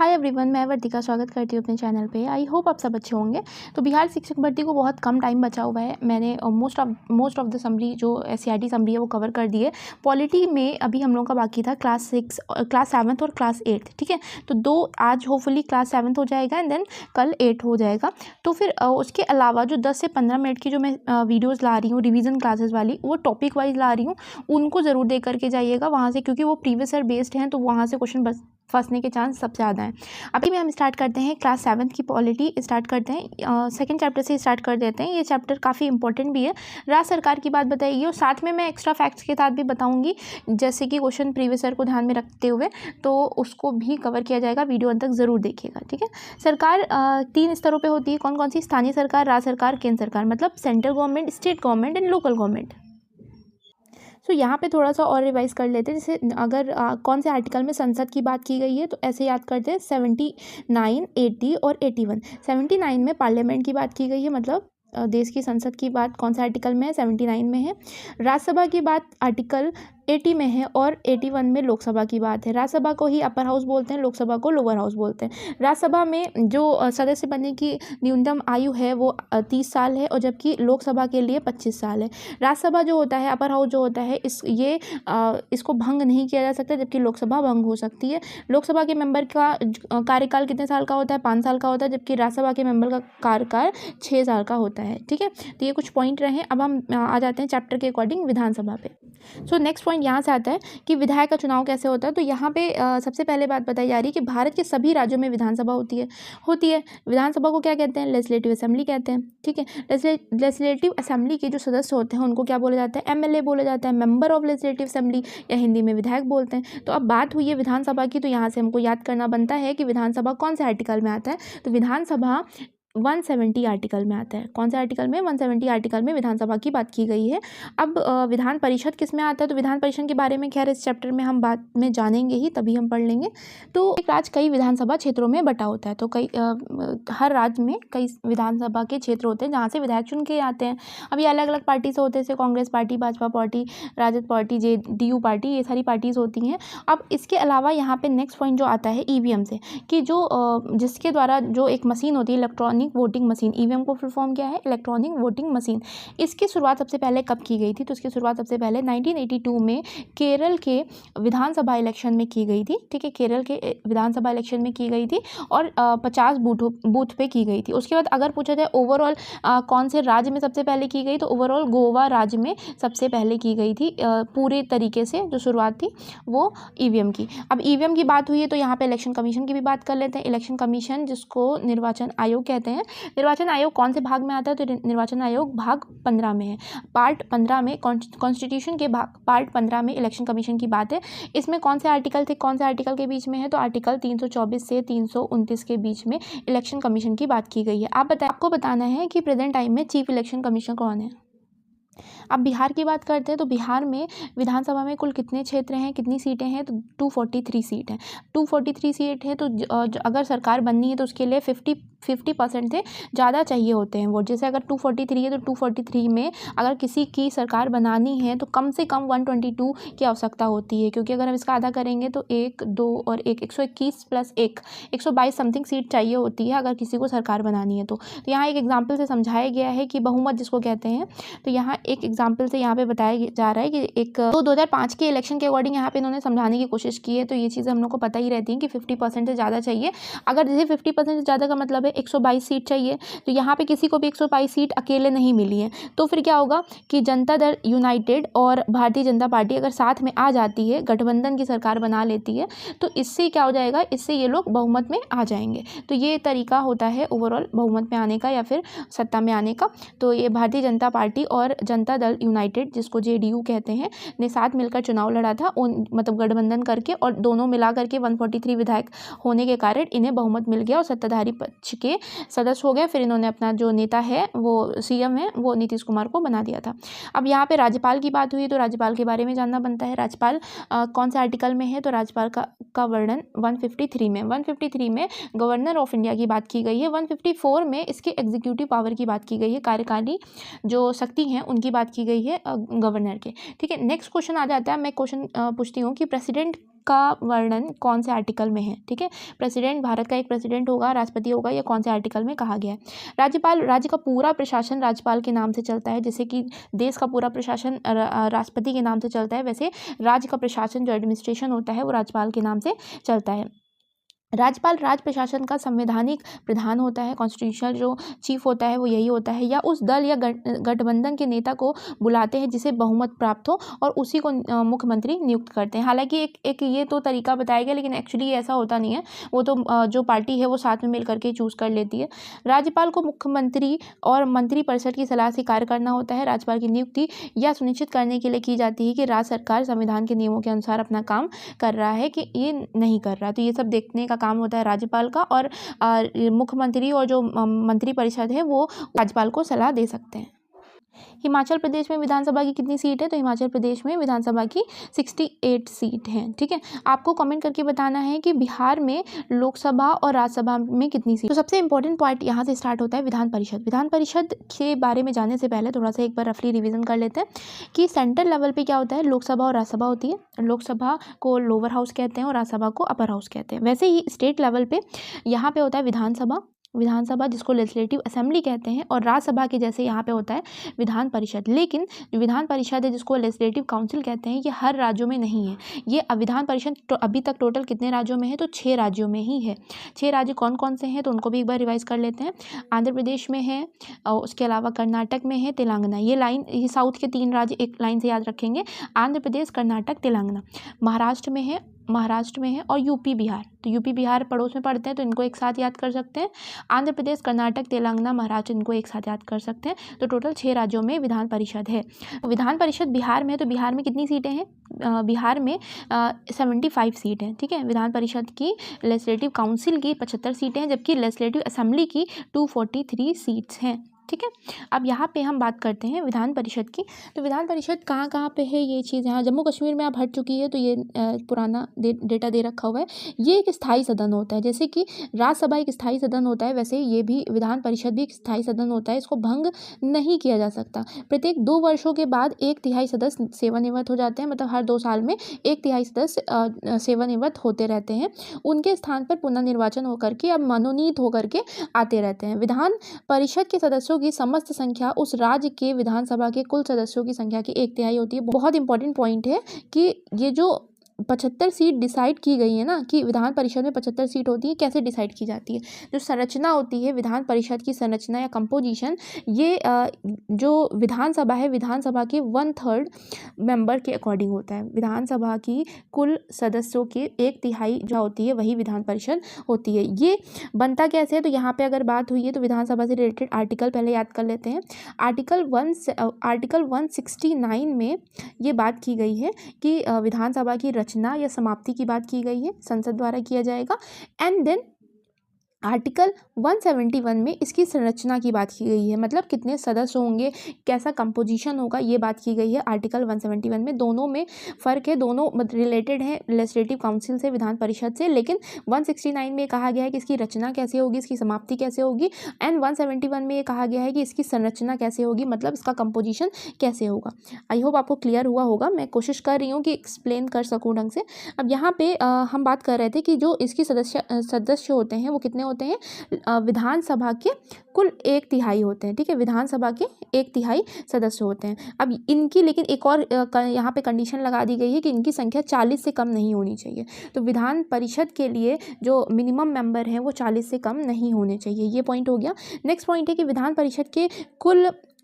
Hi everyone, मैं वर्तिका स्वागत करती हूँ अपने चैनल पे। आई होप आप सब अच्छे होंगे। तो बिहार शिक्षक भर्ती को बहुत कम टाइम बचा हुआ है। मैंने मोस्ट ऑफ द समरी जो SCRT समरी है वो कवर कर दी है। पॉलिटी में अभी हम लोगों का बाकी था क्लास 7th और क्लास 8th, ठीक है। तो दो आज होपफुली क्लास 7th हो जाएगा एंड देन कल 8 हो जाएगा। तो फिर उसके अलावा जो 10 से 15 मिनट की जो मैं वीडियोज़ ला रही हूँ रिविज़न क्लासेस वाली, वो टॉपिक वाइज ला रही हूँ, उनको ज़रूर देख करके जाइएगा वहाँ से, क्योंकि वो प्रीवियस ईयर बेस्ड हैं, तो वहाँ से क्वेश्चन फंसने के चांस सबसे ज़्यादा हैं। अभी में हम स्टार्ट करते हैं क्लास 7th की पॉलिटी स्टार्ट करते हैं। सेकंड चैप्टर से स्टार्ट कर देते हैं। ये चैप्टर काफ़ी इंपॉर्टेंट भी है। राज्य सरकार की बात बताइए और साथ में मैं एक्स्ट्रा फैक्ट्स के साथ भी बताऊंगी, जैसे कि क्वेश्चन प्रीवियस ईयर को ध्यान में रखते हुए, तो उसको भी कवर किया जाएगा। वीडियो अंत तक ज़रूर देखिएगा, ठीक है। सरकार 3 स्तरों पर होती है। कौन कौन सी? स्थानीय सरकार, राज्य सरकार, केंद्र सरकार, मतलब central government, state government and local government. So यहाँ पे थोड़ा सा और रिवाइज कर लेते हैं। जैसे अगर कौन से आर्टिकल में संसद की बात की गई है, तो ऐसे याद करते हैं 79, 80 और 81। 79 में पार्लियामेंट की बात की गई है, मतलब देश की संसद की बात कौन से आर्टिकल में है? 79 में है। राज्यसभा की बात आर्टिकल 80 में है और 81 में लोकसभा की बात है। राज्यसभा को ही अपर हाउस बोलते हैं, लोकसभा को लोअर हाउस बोलते हैं। राज्यसभा में जो सदस्य बनने की न्यूनतम आयु है वो 30 साल है, और जबकि लोकसभा के लिए 25 साल है। राज्यसभा जो होता है, अपर हाउस जो होता है, इसको भंग नहीं किया जा सकता, जबकि लोकसभा भंग हो सकती है। लोकसभा के मेंबर का कार्यकाल कितने साल का होता है? 5 साल का होता है, जबकि राज्यसभा के मेंबर का कार्यकाल 6 साल का होता है, ठीक है। तो ये कुछ पॉइंट रहे। अब हम आ जाते हैं चैप्टर के अकॉर्डिंग विधानसभा पे। सो नेक्स्ट पॉइंट यहाँ से आता है कि विधायक का चुनाव कैसे होता है। तो यहाँ पे सबसे पहले बात बताई जा रही है कि भारत के सभी राज्यों में विधानसभा होती है। विधानसभा को क्या कहते हैं? लेजिस्लेटिव असेंबली कहते हैं, ठीक है। लेजिस्लेटिव असेंबली के जो सदस्य होते हैं उनको क्या बोला जाता है? MLA बोला जाता है, मेंबर ऑफ लेजिस्लेटिव असेंबली, या हिंदी में विधायक बोलते हैं। तो अब बात हुई है विधानसभा की, तो यहाँ से हमको याद करना बनता है कि विधानसभा कौन से आर्टिकल में आता है। तो विधानसभा 170 आर्टिकल में आता है। कौन से आर्टिकल में? 170 आर्टिकल में विधानसभा की बात की गई है। अब विधान परिषद किस में आता है? तो विधान परिषद के बारे में खैर इस चैप्टर में हम बाद में जानेंगे ही, तभी हम पढ़ लेंगे। तो एक राज्य कई विधानसभा क्षेत्रों में बटा होता है। तो हर राज्य में कई विधानसभा के क्षेत्र होते हैं जहाँ से विधायक चुन के आते हैं। अब ये अलग अलग पार्टी से होते हैं, जैसे Congress party, Bhajpa party, Rajad party, JDU party, ये सारी पार्टीज होती हैं। अब इसके अलावा यहाँ पे नेक्स्ट पॉइंट जो आता है EVM से, कि जिसके द्वारा जो एक मशीन होती है, इलेक्ट्रॉनिक वोटिंग मशीन, EVM को फुल फॉर्म क्या है? Electronic voting machine. इसकी शुरुआत सबसे पहले कब की गई थी? तो इसकी शुरुआत सबसे पहले 1982 में केरल के विधानसभा इलेक्शन में की गई थी, ठीक है। केरल के विधानसभा इलेक्शन में की गई थी और 50 बूथ पे की गई थी। उसके बाद अगर पूछा जाए ओवरऑल कौन से राज्य में सबसे पहले की गई, तो ओवरऑल गोवा राज्य में सबसे पहले की गई थी। पूरे तरीके से जो शुरुआत थी वो EVM की। अब EVM की बात हुई है तो यहाँ पे इलेक्शन कमीशन की भी बात कर लेते हैं। इलेक्शन कमीशन, जिसको निर्वाचन आयोग कहते हैं। निर्वाचन आयोग कौन से भाग में आता है? तो निर्वाचन आयोग भाग 15 में है। पार्ट 15 में, कॉन्स्टिट्यूशन के पार्ट 15 में इलेक्शन कमीशन की बात है। इसमें कौन से आर्टिकल थे, कौन से आर्टिकल के बीच में है? तो आर्टिकल 324 से 329 के बीच में इलेक्शन कमीशन की बात की गई है। आपको बताना है कि प्रेजेंट टाइम में चीफ इलेक्शन कमीशनर कौन है। अब बिहार की बात करते हैं। तो बिहार में विधानसभा में कुल कितने क्षेत्र हैं, कितनी सीटें हैं? तो 243 सीट हैं। 243 सीट है, तो अगर सरकार बननी है तो उसके लिए 50% से ज़्यादा चाहिए होते हैं वोट। जैसे अगर 243 है तो 243 में अगर किसी की सरकार बनानी है तो कम से कम 122 की आवश्यकता होती है, क्योंकि अगर हम इसका आधा करेंगे तो 1, 2 और 1, 121 प्लस 1, 122 समथिंग सीट चाहिए होती है अगर किसी को सरकार बनानी है। तो यहाँ एक एग्जाम्पल से समझाया गया है कि बहुमत जिसको कहते हैं। तो यहाँ एक एग्जाम्पल से यहाँ पे बताया जा रहा है कि 2005 के इलेक्शन के अकॉर्डिंग यहाँ पे इन्होंने समझाने की कोशिश की है। तो ये चीज़ें हम लोग को पता ही रहती हैं कि 50% से ज़्यादा चाहिए। अगर जैसे 50% से ज़्यादा का मतलब है 122 सीट चाहिए, तो यहाँ पे किसी को भी 122 सीट अकेले नहीं मिली है। तो फिर क्या होगा कि जनता दल यूनाइटेड और भारतीय जनता पार्टी अगर साथ में आ जाती है, गठबंधन की सरकार बना लेती है, तो इससे क्या हो जाएगा? इससे ये लोग बहुमत में आ जाएंगे। तो ये तरीका होता है ओवरऑल बहुमत में आने का या फिर सत्ता में आने का। तो ये भारतीय जनता पार्टी और जनता दल यूनाइटेड, जिसको JDU कहते हैं, ने साथ मिलकर चुनाव लड़ा था, मतलब गठबंधन करके, और दोनों मिला करके 143 विधायक होने के कारण इन्हें बहुमत मिल गया और सत्ताधारी पक्ष के सदस्य हो गए। फिर इन्होंने अपना जो नेता है, वो CM है, वो नीतीश कुमार को बना दिया था। अब यहाँ पे राज्यपाल की बात हुई, तो राज्यपाल के बारे में जानना बनता है। राज्यपाल कौन से आर्टिकल में है? तो राज्यपाल का वर्णन 153 में 153 में गवर्नर ऑफ इंडिया की बात की गई है। 154 में इसके एग्जीक्यूटिव पावर की बात की गई है, कार्यकारी जो शक्ति हैं उनकी बात की गई है गवर्नर के, ठीक है। नेक्स्ट क्वेश्चन आ जाता है। मैं क्वेश्चन पूछती हूँ कि प्रेसिडेंट का वर्णन कौन से आर्टिकल में है, ठीक है। प्रेसिडेंट, भारत का एक प्रेसिडेंट होगा, राष्ट्रपति होगा, ये कौन से आर्टिकल में कहा गया है। राज्यपाल, राज्य का पूरा प्रशासन राज्यपाल के नाम से चलता है, जैसे कि देश का पूरा प्रशासन राष्ट्रपति के नाम से चलता है, वैसे राज्य का प्रशासन जो एडमिनिस्ट्रेशन होता है वो राज्यपाल के नाम से चलता है। राज्यपाल राज्य प्रशासन का संवैधानिक प्रधान होता है, कॉन्स्टिट्यूशनल जो चीफ होता है वो यही होता है, या उस दल या गठबंधन के नेता को बुलाते हैं जिसे बहुमत प्राप्त हो और उसी को मुख्यमंत्री नियुक्त करते हैं। हालांकि एक ये तो तरीका बताया गया, लेकिन एक्चुअली ऐसा होता नहीं है, वो तो जो पार्टी है वो साथ में मिल करके चूज़ कर लेती है। राज्यपाल को मुख्यमंत्री और मंत्रिपरिषद की सलाह से कार्य करना होता है। राज्यपाल की नियुक्ति यह सुनिश्चित करने के लिए की जाती है कि राज्य सरकार संविधान के नियमों के अनुसार अपना काम कर रहा है कि ये नहीं कर रहा, तो ये सब देखने का काम होता है राज्यपाल का। और मुख्यमंत्री और जो मंत्रिपरिषद है वो राज्यपाल को सलाह दे सकते हैं। हिमाचल प्रदेश में विधानसभा की कितनी सीट है, तो हिमाचल प्रदेश में विधानसभा की 68 सीट हैं, ठीक है। आपको कमेंट करके बताना है कि बिहार में लोकसभा और राज्यसभा में कितनी सीट। तो सबसे इंपॉर्टेंट पॉइंट यहाँ से स्टार्ट होता है विधान परिषद। विधान परिषद के बारे में जानने से पहले थोड़ा सा एक बार रफली रिविजन कर लेते हैं कि सेंट्रल लेवल पे क्या होता है, लोकसभा और राज्यसभा होती है। लोकसभा को लोअर हाउस कहते हैं और राज्यसभा को अपर हाउस कहते हैं। वैसे ही स्टेट लेवल पे यहाँ पे होता है विधानसभा जिसको लेजिस्लेटिव असेंबली कहते हैं, और राज्यसभा के जैसे यहाँ पे होता है विधान परिषद। लेकिन जो विधान परिषद है जिसको लेजिस्लेटिव काउंसिल कहते हैं, ये हर राज्यों में नहीं है। ये विधान परिषद तो अभी तक टोटल कितने राज्यों में है, तो 6 राज्यों में ही है। 6 राज्य कौन कौन से हैं, तो उनको भी एक बार रिवाइज कर लेते हैं। आंध्र प्रदेश में है, और उसके अलावा कर्नाटक में है, तेलंगाना। ये साउथ के 3 राज्य एक लाइन से याद रखेंगे, आंध्र प्रदेश, कर्नाटक, तेलंगाना। महाराष्ट्र में है और यूपी बिहार, तो यूपी बिहार पड़ोस में पड़ते हैं, तो इनको एक साथ याद कर सकते हैं। आंध्र प्रदेश, कर्नाटक, तेलंगाना, महाराष्ट्र, इनको एक साथ याद कर सकते हैं। तो टोटल 6 राज्यों में विधान परिषद है। विधान परिषद बिहार में, तो बिहार में कितनी सीटें हैं, बिहार में 75 सीट हैं, ठीक है। विधान परिषद की लेजिस्लेटिव काउंसिल की 75 सीटें हैं, जबकि लेजिस्लेटिव असेंबली की 243 सीट्स हैं, ठीक है। अब यहाँ पे हम बात करते हैं विधान परिषद की। तो विधान परिषद कहाँ पे है, ये चीज़ यहाँ जम्मू कश्मीर में आप हट चुकी है, तो ये पुराना डेटा दे रखा हुआ है। ये एक स्थायी सदन होता है, जैसे कि राज्यसभा एक स्थायी सदन होता है, वैसे ये भी विधान परिषद भी एक स्थायी सदन होता है। इसको भंग नहीं किया जा सकता। प्रत्येक 2 वर्षों के बाद 1/3 सदस्य सेवानिवृत्त हो जाते हैं, मतलब हर 2 साल में 1/3 सदस्य सेवानिवृत्त होते रहते हैं। उनके स्थान पर पुनर्निर्वाचन होकर के अब मनोनीत होकर के आते रहते हैं। विधान परिषद के सदस्यों की समस्त संख्या उस राज्य के विधानसभा के कुल सदस्यों की संख्या की 1/3 होती है। बहुत इंपॉर्टेंट पॉइंट है कि ये जो 75 सीट डिसाइड की गई है ना, कि विधान परिषद में 75 सीट होती है, कैसे डिसाइड की जाती है। जो संरचना होती है विधान परिषद की, संरचना या कंपोजिशन, ये जो विधानसभा है, विधानसभा के 1/3 मेंबर के अकॉर्डिंग होता है। विधानसभा की कुल सदस्यों के 1/3 जो होती है वही विधान परिषद होती है। ये बनता कैसे है, तो यहाँ पे अगर बात हुई है तो विधानसभा से रिलेटेड आर्टिकल पहले याद कर लेते हैं। आर्टिकल 169 में ये बात की गई है कि विधानसभा की रचना या समाप्ति की बात की गई है, संसद द्वारा किया जाएगा। एंड देन आर्टिकल 171 में इसकी संरचना की बात की गई है, मतलब कितने सदस्य होंगे, कैसा कंपोजिशन होगा, ये बात की गई है आर्टिकल 171 में। दोनों में फ़र्क है, दोनों रिलेटेड हैं लेजिस्लेटिव काउंसिल से, विधान परिषद से। लेकिन 169 में कहा गया है कि इसकी रचना कैसे होगी, इसकी समाप्ति कैसे होगी, एंड 171 में ये कहा गया है कि इसकी संरचना कैसे होगी, मतलब इसका कंपोजिशन कैसे होगा। आई होप आपको क्लियर हुआ होगा। मैं कोशिश कर रही हूँ कि एक्सप्लेन कर सकूँ ढंग से। अब यहाँ पे हम बात कर रहे थे कि जो इसकी सदस्य होते हैं वो कितने होते हैं, विधानसभा के कुल 1/3 होते हैं, ठीक है। विधानसभा के 1/3 सदस्य होते हैं। अब इनकी लेकिन एक और यहाँ पे कंडीशन लगा दी गई है कि इनकी संख्या 40 से कम नहीं होनी चाहिए। तो विधान परिषद के लिए जो मिनिमम मेंबर हैं वो 40 से कम नहीं होने चाहिए। ये पॉइंट हो गया। नेक्स्ट पॉइंट है कि विधान परिषद के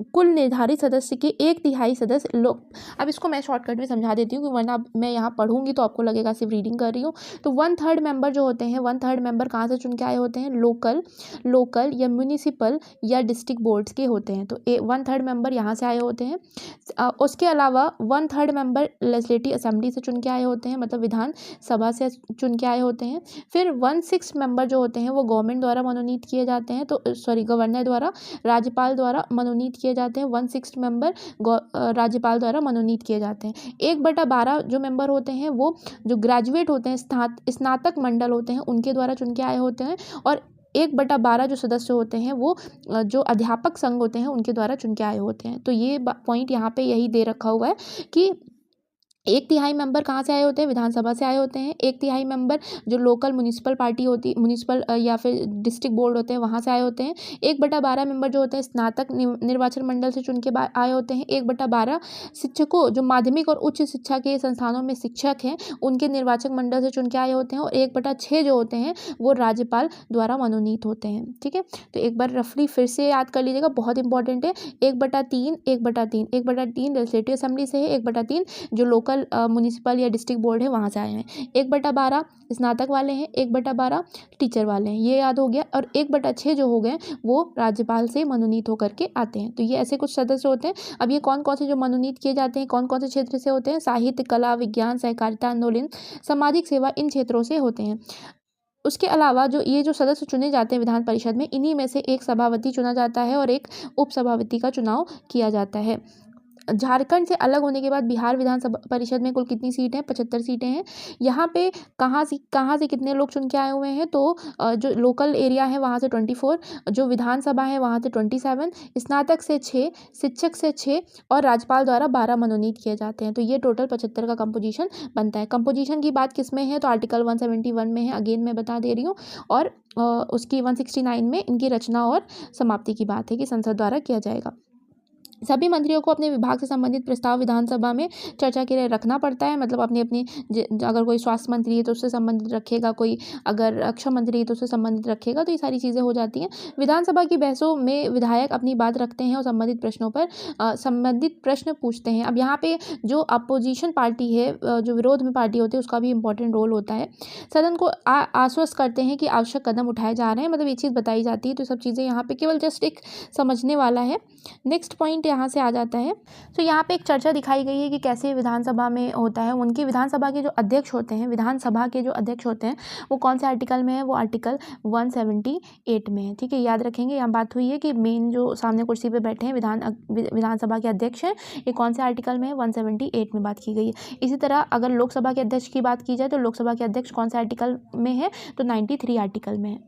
कुल निर्धारित सदस्य के 1/3 सदस्य लोग। अब इसको मैं शॉर्टकट में समझा देती हूँ, वरना मैं यहाँ पढ़ूंगी तो आपको लगेगा सिर्फ रीडिंग कर रही हूँ। तो 1/3 मेंबर जो होते हैं, 1/3 मेंबर कहाँ से चुन के आए होते हैं, लोकल या म्यूनिसिपल या डिस्ट्रिक्ट बोर्ड्स के होते हैं। तो 1/3 मेंबर यहाँ से आए होते हैं। उसके अलावा 1/3 मेंबर लेजिस्लेटिव असेंबली से चुन के आए होते हैं, मतलब विधान सभा से चुन के आए होते हैं। फिर 1/6 मेंबर जो होते हैं वो गवर्नमेंट द्वारा मनोनीत किए जाते हैं, तो गवर्नर द्वारा, राज्यपाल द्वारा मनोनीत किए जाते हैं। 1/6 मेंबर राज्यपाल द्वारा मनोनीत किए जाते हैं। 1/12 जो मेंबर होते हैं वो जो ग्रेजुएट होते हैं, स्नातक मंडल होते हैं, उनके द्वारा चुन के आए होते हैं। और 1/12 जो सदस्य होते हैं वो जो अध्यापक संघ होते हैं उनके द्वारा चुन के आए होते हैं। तो ये पॉइंट यहाँ पे यही दे रखा हुआ है कि एक तिहाई मेंबर कहाँ से आए होते हैं, विधानसभा से आए होते हैं। एक तिहाई मेंबर जो लोकल म्यूनिसिपल पार्टी होती, म्यूनिसिपल या फिर डिस्ट्रिक्ट बोर्ड होते हैं वहाँ से आए होते हैं। 1/12 मेंबर जो होते हैं स्नातक निर्वाचन मंडल से चुन के आए होते हैं। 1/12 शिक्षकों जो माध्यमिक और उच्च शिक्षा के संस्थानों में शिक्षक हैं उनके निर्वाचक मंडल से चुन के आए होते हैं। और 1/6 जो होते हैं वो राज्यपाल द्वारा मनोनीत होते हैं। ठीक है, तो एक बार रफली फिर से याद कर लीजिएगा, बहुत इंपॉर्टेंट है। 1/3 1/3 1/3 लेजिस्लेटिव असेंबली से है, 1/3 जो लोकल म्यूनिसिपल या डिस्ट्रिक्ट बोर्ड है वहाँ से आए हैं। 1/12 स्नातक वाले हैं, 1/12 टीचर वाले हैं, ये याद हो गया। और 1/6 जो हो गए वो राज्यपाल से मनोनीत होकर के आते हैं। तो ये ऐसे कुछ सदस्य होते हैं। अब ये कौन कौन से जो मनोनीत किए जाते हैं कौन कौन से क्षेत्र से होते हैं, साहित्य, कला, विज्ञान, सहकारिता आंदोलन, सामाजिक सेवा, इन क्षेत्रों से होते हैं। उसके अलावा जो ये जो सदस्य चुने जाते हैं विधान परिषद में, इन्हीं में से एक सभापति चुना जाता है और एक उपसभापति का चुनाव किया जाता है। झारखंड से अलग होने के बाद बिहार विधानसभा परिषद में कुल कितनी सीट हैं, 75 सीटें हैं। यहाँ पे कहाँ से कितने लोग चुन के आए हुए हैं, तो जो लोकल एरिया है वहाँ से 24, जो विधानसभा है वहाँ से 27, स्नातक से 6, शिक्षक से 6 और राज्यपाल द्वारा 12 मनोनीत किए जाते हैं। तो ये टोटल 75 का कंपोजिशन बनता है। कंपोजिशन की बात किस में है, तो आर्टिकल 171 में है, अगेन मैं बता दे रही हूँ। और उसकी 169 में इनकी रचना और समाप्ति की बात है कि संसद द्वारा किया जाएगा। सभी मंत्रियों को अपने विभाग से संबंधित प्रस्ताव विधानसभा में चर्चा के लिए रखना पड़ता है। मतलब अपनी अगर कोई स्वास्थ्य मंत्री है तो उससे संबंधित रखेगा, कोई अगर रक्षा मंत्री है तो उससे संबंधित रखेगा, तो ये सारी चीज़ें हो जाती हैं। विधानसभा की बहसों में विधायक अपनी बात रखते हैं और संबंधित प्रश्नों पर संबंधित प्रश्न पूछते हैं। अब यहाँ पे जो अपोजिशन पार्टी है, जो विरोध में पार्टी होती है, उसका भी इंपॉर्टेंट रोल होता है। सदन को आश्वस्त करते हैं कि आवश्यक कदम उठाए जा रहे हैं, मतलब ये चीज़ बताई जाती है। तो सब चीज़ें यहाँ पे केवल जस्ट एक समझने वाला है। नेक्स्ट पॉइंट यहाँ से आ जाता है। तो यहाँ पे एक चर्चा दिखाई गई है कि कैसे विधानसभा में होता है। उनके विधानसभा के जो अध्यक्ष होते हैं, विधानसभा के जो अध्यक्ष होते हैं वो कौन से आर्टिकल में है, वो आर्टिकल 178 में है। ठीक है, याद रखेंगे। यहाँ बात हुई है कि मेन जो सामने कुर्सी पे बैठे हैं विधानसभा के अध्यक्ष हैं, ये कौन से आर्टिकल में है, 178 में बात की गई है। इसी तरह अगर लोकसभा के अध्यक्ष की बात की जाए तो लोकसभा के अध्यक्ष कौन से आर्टिकल में है, तो 93 आर्टिकल में है।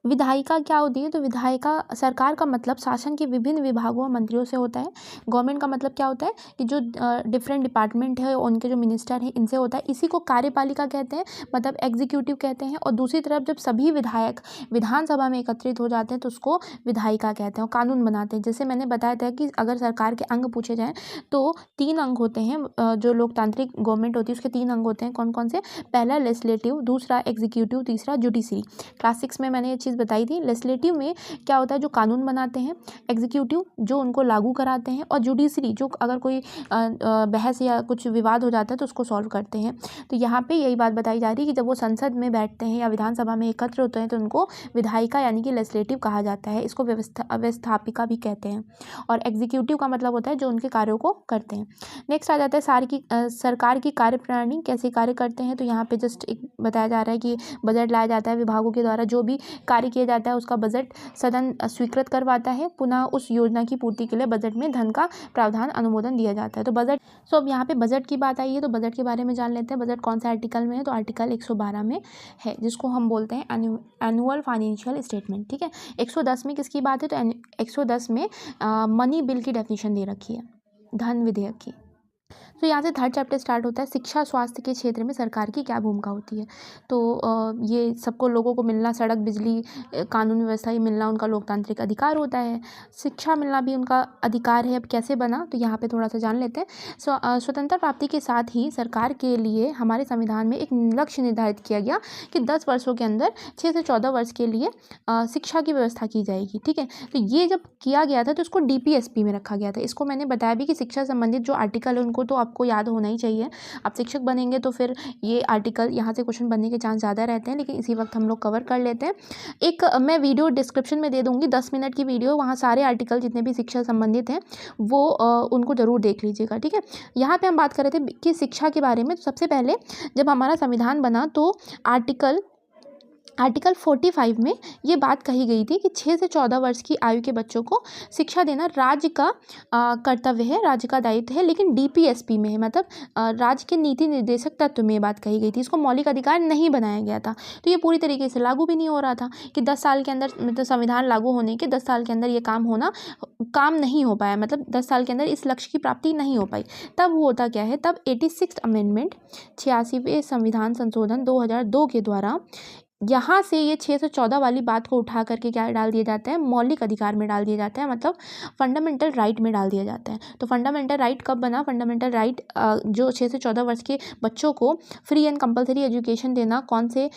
विधायिका क्या होती है, तो विधायिका सरकार का मतलब शासन के विभिन्न विभागों और मंत्रियों से होता है। गवर्नमेंट का मतलब क्या होता है कि जो डिफरेंट डिपार्टमेंट है उनके जो मिनिस्टर हैं इनसे होता है। इसी को कार्यपालिका कहते हैं, मतलब एग्जीक्यूटिव कहते हैं। और दूसरी तरफ जब सभी विधायक विधानसभा में एकत्रित हो जाते हैं तो उसको विधायिका कहते हैं और कानून बनाते हैं। जैसे मैंने बताया था कि अगर सरकार के अंग पूछे जाएँ तो 3 अंग होते हैं। जो लोकतांत्रिक गवर्नमेंट होती है उसके 3 अंग होते हैं। कौन कौन से, पहला लेजिस्लेटिव, दूसरा एग्जीक्यूटिव, तीसरा जुडिशरी। क्लास 6 में मैंने ये चीज़ बताई थी। लेजिस्लेटिव में क्या होता है, जो कानून बनाते हैं, एग्जीक्यूटिव जो उनको लागू कराते हैं, और जुडिशरी जो अगर कोई बहस या कुछ विवाद हो जाता है तो उसको सॉल्व करते हैं। तो यहाँ पे यही बात बताई जा रही है कि जब वो संसद में बैठते हैं या विधानसभा में एकत्र होते हैं तो उनको विधायिका यानी कि लेजिस्लेटिव कहा जाता है। इसको व्यवस्थापिका भी कहते हैं। और एग्जीक्यूटिव का मतलब होता है जो उनके कार्यों को करते हैं। नेक्स्ट आ जाता है सरकार की कार्यप्रणाली कैसे कार्य करते हैं। तो यहाँ पे जस्ट एक बताया जा रहा है कि बजट लाया जाता है विभागों के द्वारा, जो भी कार्य किया जाता है उसका बजट सदन स्वीकृत करवाता है। पुनः उस योजना की पूर्ति के लिए बजट में धन का प्रावधान अनुमोदन दिया जाता है। तो बजट, सो अब यहाँ पे बजट की बात आई है तो बजट के बारे में जान लेते हैं। बजट कौन से आर्टिकल में है, तो आर्टिकल 112 में है, जिसको हम बोलते हैं एनुअल फाइनेंशियल स्टेटमेंट। ठीक है, 110 में किसकी बात है, तो 110 में मनी बिल की डेफिनेशन दे रखी है, धन विधेयक की। तो यहाँ से थर्ड चैप्टर स्टार्ट होता है, शिक्षा स्वास्थ्य के क्षेत्र में सरकार की क्या भूमिका होती है। तो ये सबको लोगों को मिलना, सड़क, बिजली, कानून व्यवस्था ये मिलना उनका लोकतांत्रिक अधिकार होता है। शिक्षा मिलना भी उनका अधिकार है। अब कैसे बना, तो यहाँ पे थोड़ा सा जान लेते हैं। स्वतंत्रता प्राप्ति के साथ ही सरकार के लिए हमारे संविधान में एक लक्ष्य निर्धारित किया गया कि 10 वर्षों के अंदर 6 से 14 वर्ष के लिए शिक्षा की व्यवस्था की जाएगी। ठीक है, तो ये जब किया गया था तो इसको DPSP में रखा गया था। इसको मैंने बताया भी कि शिक्षा संबंधित जो आर्टिकल है उनको तो आपको याद होना ही चाहिए। आप शिक्षक बनेंगे तो फिर ये आर्टिकल यहाँ से क्वेश्चन बनने के चांस ज़्यादा रहते हैं, लेकिन इसी वक्त हम लोग कवर कर लेते हैं। एक मैं वीडियो डिस्क्रिप्शन में दे दूँगी, 10 मिनट की वीडियो, वहाँ सारे आर्टिकल जितने भी शिक्षा संबंधित हैं वो उनको ज़रूर देख लीजिएगा। ठीक है, यहाँ पर हम बात कर रहे थे कि शिक्षा के बारे में। तो सबसे पहले जब हमारा संविधान बना तो आर्टिकल 45 में ये बात कही गई थी कि 6 से 14 वर्ष की आयु के बच्चों को शिक्षा देना राज्य का कर्तव्य है, राज्य का दायित्व है, लेकिन DPSP में है, मतलब राज्य के नीति निर्देशक तत्व में ये बात कही गई थी। इसको मौलिक अधिकार नहीं बनाया गया था। तो ये पूरी तरीके से लागू भी नहीं हो रहा था कि 10 साल के अंदर, मतलब संविधान लागू होने के 10 साल के अंदर ये काम होना काम नहीं हो पाया, मतलब 10 साल के अंदर इस लक्ष्य की प्राप्ति नहीं हो पाई, तब होता क्या है, तब 86th अमेंडमेंट 86वें संविधान संशोधन 2002 के द्वारा यहाँ से ये 614 वाली बात को उठा करके क्या डाल दिया जाता है, मौलिक अधिकार में डाल दिया जाता है, मतलब फंडामेंटल राइट में डाल दिया जाता है। तो फंडामेंटल राइट कब बना, फंडामेंटल राइट जो 6 से 14 वर्ष के बच्चों को फ्री एंड कंपलसरी एजुकेशन देना कौन से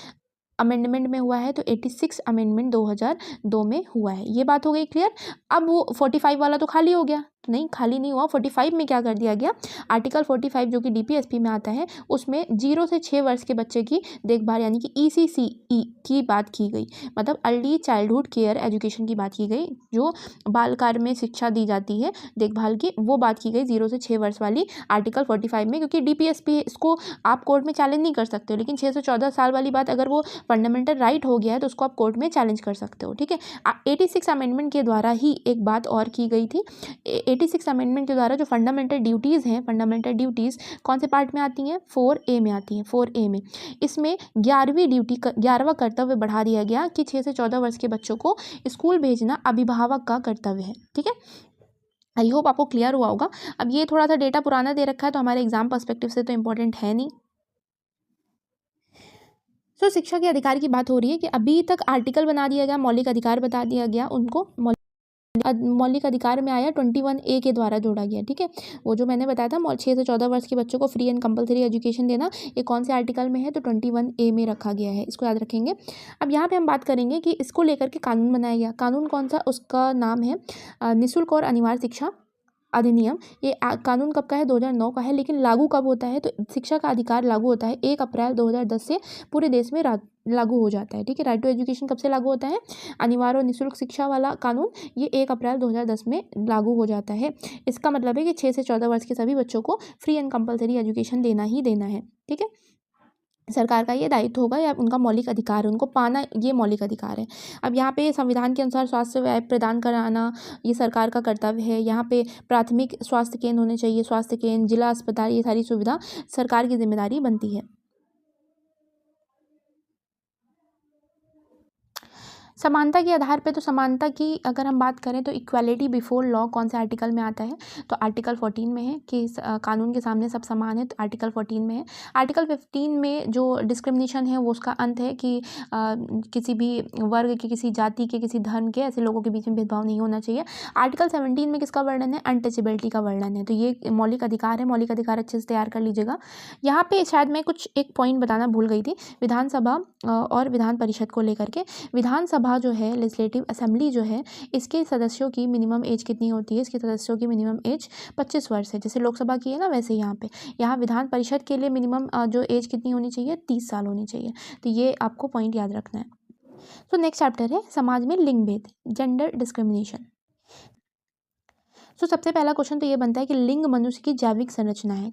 अमेंडमेंट में हुआ है, तो 86 अमेंडमेंट 2002 में हुआ है। ये बात हो गई क्लियर। अब वो 45 वाला तो खाली हो गया, तो नहीं, खाली नहीं हुआ। 45 में क्या कर दिया गया, आर्टिकल 45 जो कि DPSP में आता है, उसमें 0 से 6 वर्ष के बच्चे की देखभाल यानी कि ECCE की बात की गई, मतलब अर्ली चाइल्डहुड केयर एजुकेशन की बात की गई, जो बाल कार्य में शिक्षा दी जाती है देखभाल की, वो बात की गई 0 से 6 वर्ष वाली आर्टिकल 45 में। क्योंकि DPSP इसको आप कोर्ट में चैलेंज नहीं कर सकते हो, लेकिन 6 से 14 साल वाली बात अगर वो फंडामेंटल राइट हो गया है तो उसको आप कोर्ट में चैलेंज कर सकते हो, ठीक है। 86 अमेंडमेंट के द्वारा ही एक बात और की गई थी। 86 अमेंडमेंट के द्वारा जो फंडामेंटल ड्यूटीज़ हैं, फंडामेंटल ड्यूटीज़ कौन से पार्ट में आती हैं, 4A में आती हैं, 4A में। इसमें 11वां कर्तव्य बढ़ा दिया गया कि 6 से 14 वर्ष के बच्चों को स्कूल भेजना अभिभावक का कर्तव्य है, ठीक है। आई होप आपको क्लियर हुआ होगा। अब ये थोड़ा सा डेटा पुराना दे रखा है तो हमारे एग्जाम पर्सपेक्टिव से तो इंपॉर्टेंट है नहीं। शिक्षा के अधिकार की बात हो रही है कि अभी तक आर्टिकल बना दिया गया, मौलिक अधिकार बता दिया गया उनको, मौलिक अधिकार में आया 21A के द्वारा जोड़ा गया, ठीक है। वो जो मैंने बताया था 6 से 14 वर्ष के बच्चों को फ्री एंड कंपलसरी एजुकेशन देना, ये कौन से आर्टिकल में है, तो 21A में रखा गया है, इसको याद रखेंगे। अब यहाँ पे हम बात करेंगे कि इसको लेकर के कानून बनाया गया। कानून कौन सा, उसका नाम है निःशुल्क और अनिवार्य शिक्षा अधिनियम। ये कानून कब का है, 2009 का है, लेकिन लागू कब होता है, तो शिक्षा का अधिकार लागू होता है 1 अप्रैल 2010 से पूरे देश में लागू हो जाता है, ठीक है। राइट टू एजुकेशन कब से लागू होता है, अनिवार्य और निःशुल्क शिक्षा वाला कानून ये 1 अप्रैल 2010 में लागू हो जाता है। इसका मतलब है कि 6 से 14 वर्ष के सभी बच्चों को फ्री एंड कंपलसरी एजुकेशन देना ही देना है, ठीक है। सरकार का ये दायित्व होगा या उनका मौलिक अधिकार है, उनको पाना ये मौलिक अधिकार है। अब यहाँ पे संविधान के अनुसार स्वास्थ्य सेवाएं प्रदान कराना ये सरकार का कर्तव्य है। यहाँ पे प्राथमिक स्वास्थ्य केंद्र होने चाहिए, स्वास्थ्य केंद्र, जिला अस्पताल, ये सारी सुविधा सरकार की जिम्मेदारी बनती है। समानता के आधार पे, तो समानता की अगर हम बात करें तो इक्वालिटी बिफोर लॉ कौन से आर्टिकल में आता है, तो आर्टिकल 14 में है कि कानून के सामने सब समान है, तो आर्टिकल 14 में है। आर्टिकल 15 में जो डिस्क्रिमिनेशन है वो उसका अंत है कि किसी भी वर्ग के, किसी जाति के, किसी धर्म के ऐसे लोगों के बीच में भेदभाव नहीं होना चाहिए। आर्टिकल 17 में किसका वर्णन है, अनटचेबिलिटी का वर्णन है। तो ये मौलिक अधिकार है, मौलिक अधिकार अच्छे से तैयार कर लीजिएगा। यहाँ पे शायद मैं कुछ एक पॉइंट बताना भूल गई थी, विधानसभा और विधान परिषद को लेकर के। विधानसभा जो है, लेजिस्लेटिव असेंबली जो है, इसके सदस्यों की मिनिमम एज कितनी होती है, इसके सदस्यों की मिनिमम एज 25 वर्ष है। जैसे लोकसभा की है ना, वैसे यहाँ विधान परिषद के लिए मिनिमम जो एज कितनी होनी चाहिए, 30 साल होनी चाहिए। तो ये आपको पॉइंट याद रखना है। तो नेक्स्ट चैप्टर है समाज में लिंग भेद, जेंडर डिस्क्रिमिनेशन। सबसे पहला क्वेश्चन तो ये बनता है कि लिंग मनुष्य की जैविक संरचना है,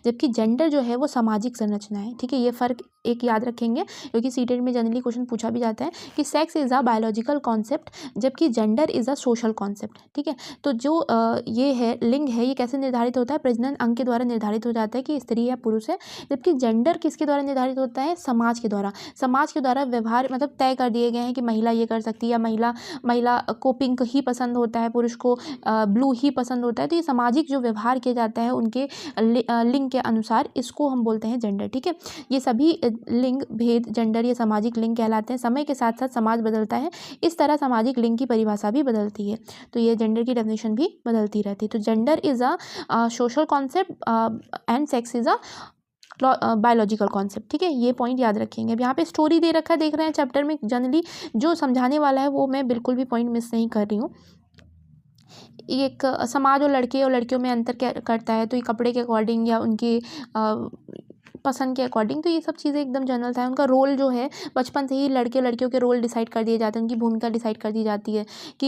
जबकि जेंडर जो है वो सामाजिक संरचना है, ठीक है। ये फर्क एक याद रखेंगे क्योंकि सीटेट में जनरली क्वेश्चन पूछा भी जाता है कि sex is a biological concept जबकि gender is a social concept, ठीक है। तो जो ये है लिंग है, ये कैसे निर्धारित होता है, प्रजनन अंग के द्वारा निर्धारित हो जाता है कि स्त्री या पुरुष है, जबकि जेंडर किसके द्वारा निर्धारित होता है, समाज के द्वारा व्यवहार, मतलब तय कर दिए गए हैं कि महिला ये कर सकती है, या महिला को पिंक ही पसंद होता है, पुरुष को ब्लू ही पसंद होता है। तो ये सामाजिक जो व्यवहार किया जाता है उनके लिंग के अनुसार, इसको हम बोलते हैं जेंडर, ठीक है। ये सभी लिंग भेद, जेंडर, ये सामाजिक लिंग कहलाते हैं। समय के साथ साथ समाज बदलता है, इस तरह सामाजिक लिंग की परिभाषा भी बदलती है, तो ये जेंडर की डेफिनेशन भी बदलती रहती है। तो gender is a social concept and sex is a biological concept, ठीक है। ये पॉइंट याद रखेंगे। अब यहाँ पे स्टोरी दे रखा है, देख रहे हैं चैप्टर में जनरली जो समझाने वाला है वो मैं बिल्कुल भी पॉइंट मिस नहीं कर रही हूँ। एक समाज और लड़के और लड़कियों में अंतर करता है, तो ये कपड़े के अकॉर्डिंग या उनकी पसंद के अकॉर्डिंग, तो ये सब चीज़ें एकदम जनरल था। उनका रोल जो है बचपन से ही लड़के लड़कियों के रोल डिसाइड कर दिए जाते हैं, उनकी भूमिका डिसाइड कर दी जाती है कि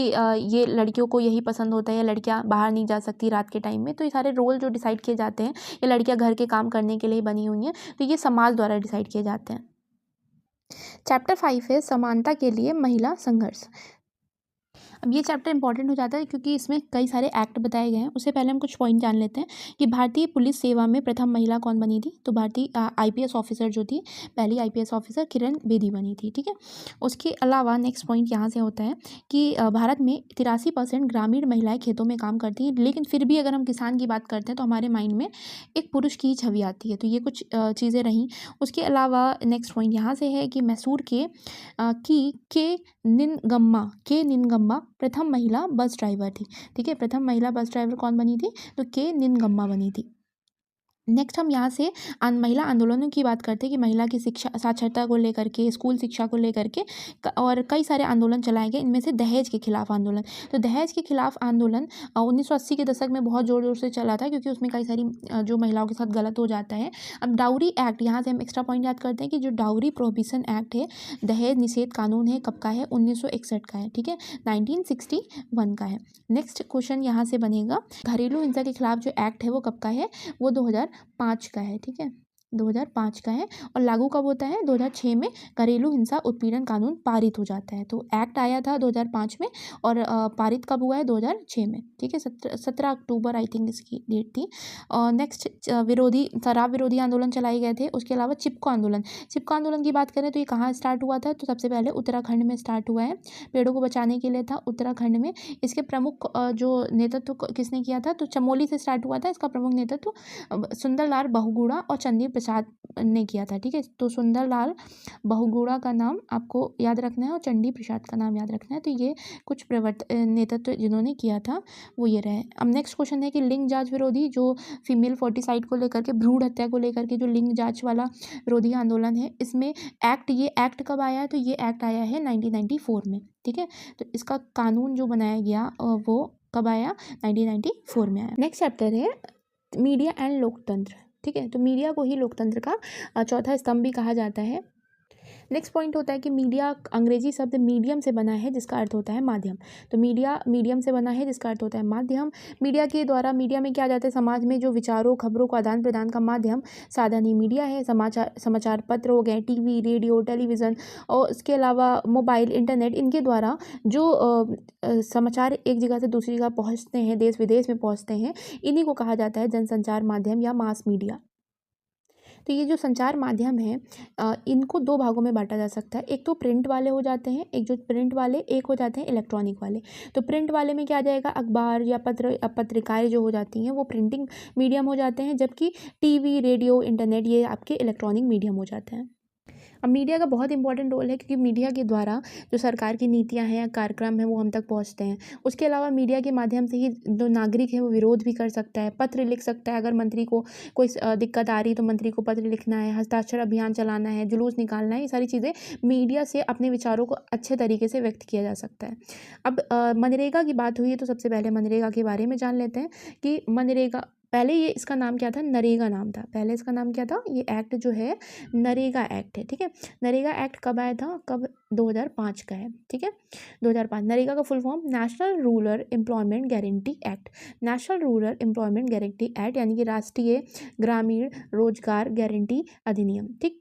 ये लड़कियों को यही पसंद होता है या लड़कियां बाहर नहीं जा सकती रात के टाइम में। तो ये सारे रोल जो डिसाइड किए जाते हैं, ये लड़कियां घर के काम करने के लिए बनी हुई हैं, तो ये समाज द्वारा डिसाइड किए जाते हैं। चैप्टर 5 है समानता के लिए महिला संघर्ष। अब ये चैप्टर इंपॉर्टेंट हो जाता है क्योंकि इसमें कई सारे एक्ट बताए गए हैं। उससे पहले हम कुछ पॉइंट जान लेते हैं कि भारतीय पुलिस सेवा में प्रथम महिला कौन बनी थी। तो भारतीय आईपीएस ऑफिसर जो थी, पहली आईपीएस ऑफिसर किरण बेदी बनी थी। ठीक है, उसके अलावा नेक्स्ट पॉइंट यहाँ से होता है कि भारत में 83% ग्रामीण महिलाएं खेतों में काम करती हैं, लेकिन फिर भी अगर हम किसान की बात करते हैं तो हमारे माइंड में एक पुरुष की छवि आती है। तो ये कुछ चीज़ें रहीं। उसके अलावा नेक्स्ट पॉइंट यहाँ से है कि मैसूर के निनगम्मा प्रथम महिला बस ड्राइवर थी। ठीक है, प्रथम महिला बस ड्राइवर कौन बनी थी? तो के निनगम्मा बनी थी। नेक्स्ट हम यहाँ से महिला आंदोलनों की बात करते हैं कि महिला की शिक्षा साक्षरता को लेकर के, स्कूल शिक्षा को लेकर के और कई सारे आंदोलन चलाए गए। इनमें से दहेज के खिलाफ आंदोलन, तो दहेज के खिलाफ आंदोलन 1980 के दशक में बहुत ज़ोर ज़ोर से चला था क्योंकि उसमें कई सारी जो महिलाओं के साथ गलत हो जाता है। अब डाउरी एक्ट, यहाँ से हम एक्स्ट्रा पॉइंट याद करते हैं कि जो डाउरी प्रोहिबिशन एक्ट है, दहेज निषेध कानून है, कब का है? 1961 का है। ठीक है, 1961 का है। नेक्स्ट क्वेश्चन यहाँ से बनेगा, घरेलू हिंसा के खिलाफ जो एक्ट है वो कब का है? वो 2005 का है। ठीक है, 2005 का है। और लागू कब होता है? 2006 में घरेलू हिंसा उत्पीड़न कानून पारित हो जाता है। तो एक्ट आया था 2005 में और पारित कब हुआ है? 2006 में। ठीक है, 17 अक्टूबर आई थिंक इसकी डेट थी। नेक्स्ट शराब विरोधी आंदोलन चलाए गए थे। उसके अलावा चिपको आंदोलन की बात करें तो ये कहाँ स्टार्ट हुआ था? तो सबसे पहले उत्तराखंड में स्टार्ट हुआ है। पेड़ों को बचाने के लिए था उत्तराखंड में। इसके प्रमुख जो नेतृत्व किसने किया था? तो चमोली से स्टार्ट हुआ था। इसका प्रमुख नेतृत्व सुंदरलाल बहुगुणा और चंदी प्रसाद ने किया था। ठीक है, तो सुंदरलाल बहुगुणा का नाम आपको याद रखना है और चंडी प्रसाद का नाम याद रखना है। तो ये कुछ नेतृत्व जिन्होंने किया था वो ये रहे। अब नेक्स्ट क्वेश्चन है कि लिंग जांच विरोधी, जो फीमेल फोर्टिसाइड को लेकर के, भ्रूण हत्या को लेकर के जो लिंग जांच वाला विरोधी आंदोलन है, इसमें ये एक्ट कब आया है? तो ये एक्ट आया है 1994 में। ठीक है, तो इसका कानून जो बनाया गया वो कब आया? 1994 में आया। नेक्स्ट चैप्टर है मीडिया एंड लोकतंत्र। ठीक है, तो मीडिया को ही लोकतंत्र का चौथा स्तंभ भी कहा जाता है। नेक्स्ट पॉइंट होता है कि मीडिया अंग्रेजी शब्द मीडियम से बना है जिसका अर्थ होता है माध्यम। तो मीडिया मीडियम से बना है जिसका अर्थ होता है माध्यम। मीडिया के द्वारा, मीडिया में क्या जाता है? समाज में जो विचारों, खबरों को आदान प्रदान का माध्यम, साधन ही मीडिया है। समाचार पत्र हो गए, टीवी, रेडियो, टेलीविज़न और इसके अलावा मोबाइल, इंटरनेट, इनके द्वारा जो समाचार एक जगह से दूसरी जगह पहुँचते हैं, देश विदेश में पहुँचते हैं, इन्हीं को कहा जाता है जनसंचार माध्यम या मास मीडिया। तो ये जो संचार माध्यम है इनको दो भागों में बांटा जा सकता है। एक तो प्रिंट वाले हो जाते हैं, एक हो जाते हैं इलेक्ट्रॉनिक वाले। तो प्रिंट वाले में क्या आ जाएगा? अखबार या पत्रिकाएं जो हो जाती हैं वो प्रिंटिंग मीडियम हो जाते हैं, जबकि टीवी, रेडियो, इंटरनेट ये आपके इलेक्ट्रॉनिक मीडियम हो जाते हैं। अब मीडिया का बहुत इंपॉर्टेंट रोल है क्योंकि मीडिया के द्वारा जो सरकार की नीतियां हैं या कार्यक्रम हैं वो हम तक पहुंचते हैं। उसके अलावा मीडिया के माध्यम से ही जो नागरिक है वो विरोध भी कर सकता है, पत्र लिख सकता है। अगर मंत्री को कोई दिक्कत आ रही है तो मंत्री को पत्र लिखना है, हस्ताक्षर अभियान चलाना है, जुलूस निकालना है, ये सारी चीज़ें मीडिया से अपने विचारों को अच्छे तरीके से व्यक्त किया जा सकता है। अब मनरेगा की बात हुई है तो सबसे पहले मनरेगा के बारे में जान लेते हैं कि मनरेगा, पहले ये इसका नाम क्या था? नरेगा नाम था। पहले इसका नाम क्या था? ये एक्ट जो है नरेगा एक्ट है। ठीक है, नरेगा एक्ट कब आया था? कब? 2005 का है। ठीक है, 2005। नरेगा का full form national rural employment guarantee act. National rural employment guarantee act यानी कि राष्ट्रीय ग्रामीण रोजगार गारंटी अधिनियम। ठीक,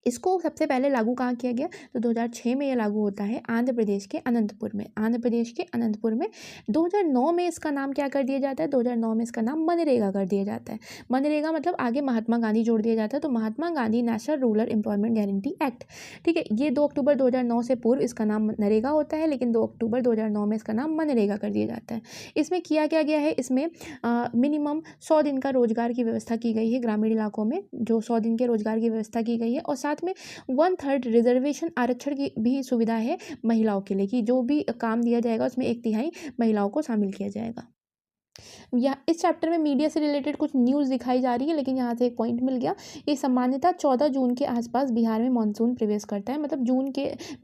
इसको सबसे पहले लागू कहाँ किया गया? तो 2006 में ये लागू होता है आंध्र प्रदेश के अनंतपुर में। 2009 में इसका नाम क्या कर दिया जाता है? 2009 में इसका नाम मनरेगा कर दिया जाता है। मनरेगा मतलब आगे महात्मा गांधी जोड़ दिया जाता है, तो Mahatma Gandhi national rural employment guarantee act. ठीक है, ये 2 अक्टूबर 2009 से पूर्व इसका नाम नरेगा होता है, लेकिन 2 अक्टूबर 2009 में इसका नाम मनरेगा कर दिया जाता है। इसमें किया क्या गया है? इसमें मिनिमम 100 दिन का रोजगार की व्यवस्था की गई है। ग्रामीण इलाकों में जो 100 दिन के रोजगार की व्यवस्था की गई है और साथ में 1/3 रिजर्वेशन आरक्षण की भी सुविधा है महिलाओं के लिए, कि जो भी काम दिया जाएगा उसमें 1/3 महिलाओं को शामिल किया जाएगा। या इस चैप्टर में मीडिया से रिलेटेड कुछ न्यूज़ दिखाई जा रही है, लेकिन यहाँ से एक पॉइंट मिल गया। ये सामान्यतः 14 जून के आसपास बिहार में मानसून प्रवेश करता है, मतलब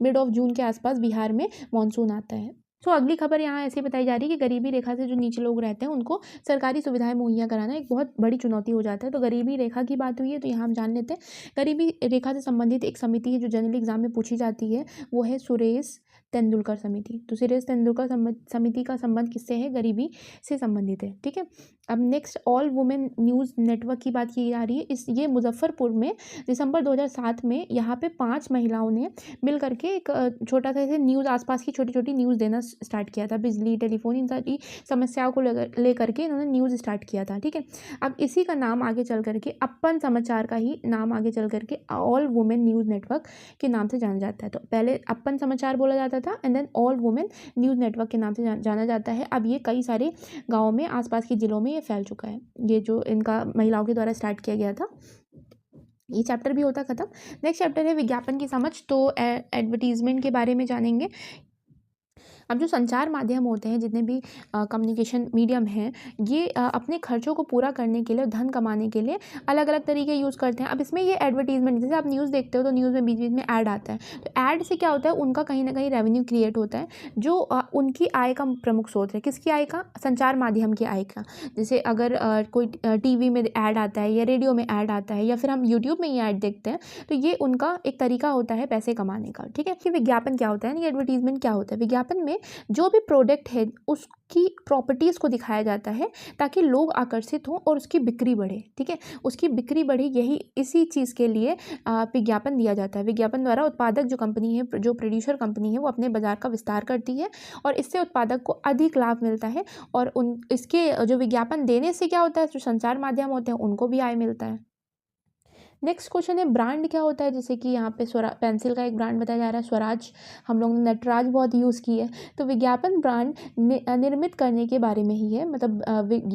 मिड ऑफ जून के आसपास बिहार में मानसून आता है। तो अगली खबर यहाँ ऐसे बताई जा रही है कि गरीबी रेखा से जो नीचे लोग रहते हैं उनको सरकारी सुविधाएं मुहैया कराना एक बहुत बड़ी चुनौती हो जाता है। तो गरीबी रेखा की बात हुई है तो यहाँ हम जान लेते हैं, गरीबी रेखा से संबंधित एक समिति है जो जनरल एग्जाम में पूछी जाती है, वो है सुरेश तेंदुलकर समिति। तो सुरेश तेंदुलकर समिति का संबंध किससे है? गरीबी से संबंधित है। ठीक है, अब next all women news network की बात की जा रही है। ये मुजफ्फरपुर में दिसंबर 2007 में यहाँ पे 5 महिलाओं ने मिल करके एक छोटा सा ऐसे न्यूज़, आसपास की छोटी छोटी न्यूज़ देना स्टार्ट किया था। बिजली, टेलीफोन, इन सारी समस्याओं को लेकर के इन्होंने न्यूज़ स्टार्ट किया था। ठीक है, अब इसी का नाम आगे चल करके अपन समाचार का ही नाम आगे चल करके ऑल वुमेन न्यूज़ नेटवर्क के नाम से जाना जाता है। तो पहले अपन समाचार बोला जाता था and then all women news network के नाम से जाना जाता है। अब ये कई सारे गाँवों में, आसपास के ज़िलों में ये फैल चुका है। ये जो इनका महिलाओं के द्वारा स्टार्ट किया गया था। ये चैप्टर भी होता खत्म। नेक्स्ट चैप्टर है विज्ञापन की समझ। तो एडवर्टीजमेंट के बारे में जानेंगे। अब जो संचार माध्यम होते हैं, जितने भी कम्युनिकेशन मीडियम हैं, ये अपने खर्चों को पूरा करने के लिए, धन कमाने के लिए अलग अलग तरीके यूज़ करते हैं। अब इसमें ये एडवर्टीजमेंट, जैसे आप न्यूज़ देखते हो तो न्यूज़ में बीच बीच में ऐड आता है, तो ऐड से क्या होता है, उनका कहीं ना कहीं रेवेन्यू क्रिएट होता है, जो उनकी आय का प्रमुख स्रोत है। किसकी आय का? संचार माध्यम की आय का। जैसे अगर कोई टीवी में ऐड आता है या रेडियो में ऐड आता है या फिर हम यूट्यूब में ही ऐड देखते हैं, तो ये उनका एक तरीका होता है पैसे कमाने का। ठीक है, कि विज्ञापन क्या होता है, ये एडवर्टीजमेंट क्या होता है। विज्ञापन में जो भी प्रोडक्ट है उसकी प्रॉपर्टीज़ को दिखाया जाता है ताकि लोग आकर्षित हों और उसकी बिक्री बढ़े। ठीक है, उसकी बिक्री बढ़े, यही इसी चीज़ के लिए विज्ञापन दिया जाता है। विज्ञापन द्वारा उत्पादक जो कंपनी है, जो प्रोड्यूसर कंपनी है, वो अपने बाजार का विस्तार करती है और इससे उत्पादक को अधिक लाभ मिलता है और इसके जो विज्ञापन देने से क्या होता है, जो संचार माध्यम होते हैं उनको भी आय मिलता है। नेक्स्ट क्वेश्चन है ब्रांड क्या होता है। जैसे कि यहाँ पे पेंसिल का एक ब्रांड बताया जा रहा है स्वराज, हम लोग ने नटराज बहुत यूज़ की है। तो विज्ञापन ब्रांड निर्मित करने के बारे में ही है, मतलब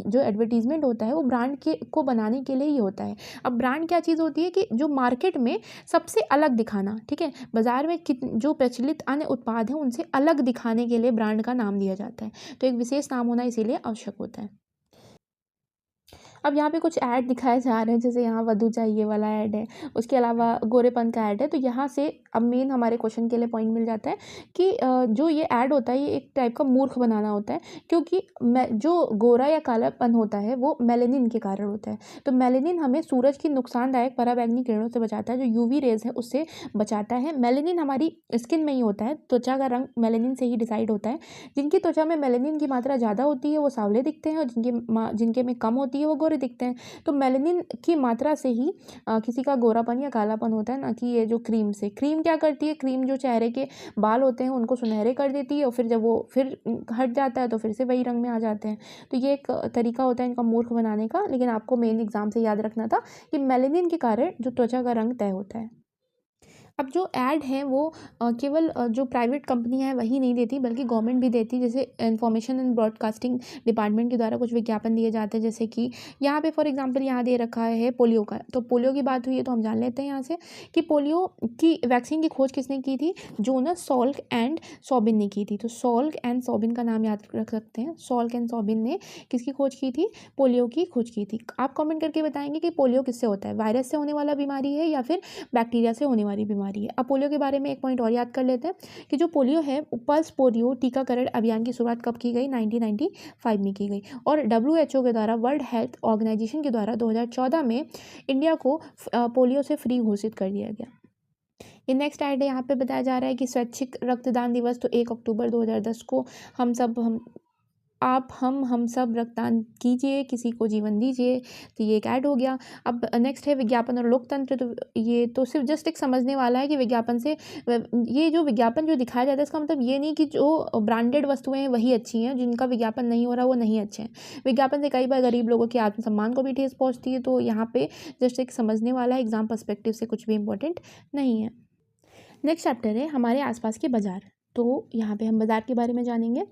जो एडवर्टीजमेंट होता है वो ब्रांड को बनाने के लिए ही होता है। अब ब्रांड क्या चीज़ होती है कि जो मार्केट में सबसे अलग दिखाना। ठीक है, बाजार में जो प्रचलित अन्य उत्पाद हैं उनसे अलग दिखाने के लिए ब्रांड का नाम दिया जाता है। तो एक विशेष नाम होना इसीलिए आवश्यक होता है। अब यहाँ पे कुछ ऐड दिखाए जा रहे हैं, जैसे यहाँ वधू चाहिए वाला ऐड है, उसके अलावा गोरेपन का ऐड है। तो यहाँ से अब मेन हमारे क्वेश्चन के लिए पॉइंट मिल जाता है कि जो ये ऐड होता है ये एक टाइप का मूर्ख बनाना होता है, क्योंकि जो गोरा या कालापन होता है वो मेलेनिन के कारण होता है। तो मेलेनिन हमें सूरज की नुकसानदायक पराबैंगनी किरणों से बचाता है, जो यूवी रेज है उससे बचाता है। मेलेनिन हमारी स्किन में ही होता है, त्वचा का रंग मेलेनिन से ही डिसाइड होता है। जिनकी त्वचा में मेलेनिन की मात्रा ज़्यादा होती है वो सांवले दिखते हैं, और जिनके में कम होती है वो गोरे दिखते हैं। तो मेलेनिन की मात्रा से ही किसी का गोरापन या कालापन होता है, ना कि ये जो क्रीम से। क्रीम क्या करती है, क्रीम जो चेहरे के बाल होते हैं उनको सुनहरे कर देती है और फिर जब वो फिर हट जाता है तो फिर से वही रंग में आ जाते हैं। तो ये एक तरीका होता है इनका मूर्ख बनाने का, लेकिन आपको मेन एग्जाम से याद रखना था कि मेलेनिन के कारण जो त्वचा का रंग तय होता है। अब जो ऐड हैं वो केवल जो प्राइवेट कंपनियां हैं वही नहीं देती, बल्कि गवर्नमेंट भी देती। जैसे इंफॉर्मेशन एंड ब्रॉडकास्टिंग डिपार्टमेंट के द्वारा कुछ विज्ञापन दिए जाते हैं। जैसे कि यहाँ पे फॉर एग्जांपल यहाँ दे रखा है पोलियो का। तो पोलियो की बात हुई है तो हम जान लेते हैं यहाँ से कि पोलियो की वैक्सीन की खोज किसने की थी। जोनास सॉल्क एंड सॉबिन ने की थी। तो सॉल्क एंड सॉबिन का नाम याद रख सकते हैं। सॉल्क एंड सॉबिन ने किसकी खोज की थी, पोलियो की खोज की थी। आप कॉमेंट करके बताएंगे कि पोलियो किससे होता है, वायरस से होने वाला बीमारी है या फिर बैक्टीरिया से होने वाली बीमारी है। अब पोलियो के बारे में एक पॉइंट और याद कर लेते हैं कि जो पोलियो है, पल्स पोलियो टीकाकरण अभियान की शुरुआत कब की गई, 1995 में की गई। और WHO के द्वारा, वर्ल्ड हेल्थ ऑर्गेनाइजेशन के द्वारा 2014 में इंडिया को पोलियो से फ्री घोषित कर दिया गया। ये नेक्स्ट ऐड है, यहाँ पे बताया जा रहा है कि स्वैच्छिक रक्तदान दिवस तो 1 अक्टूबर 2010 को हम सब रक्तदान कीजिए, किसी को जीवन दीजिए। तो ये एक ऐड हो गया। अब नेक्स्ट है विज्ञापन और लोकतंत्र। तो ये तो सिर्फ जस्ट एक समझने वाला है कि विज्ञापन से, ये जो विज्ञापन जो दिखाया जाता है इसका मतलब ये नहीं कि जो ब्रांडेड वस्तुएं हैं वही अच्छी हैं, जिनका विज्ञापन नहीं हो रहा वो नहीं अच्छे हैं। विज्ञापन से कई बार गरीब लोगों के आत्मसम्मान को भी ठेस पहुँचती है। तो यहाँ पे जस्ट एक समझने वाला है, एग्जाम पर्सपेक्टिव से कुछ भी इंपॉर्टेंट नहीं है। नेक्स्ट चैप्टर है हमारे आसपास के बाजार। तो यहाँ पे हम बाजार के बारे में जानेंगे।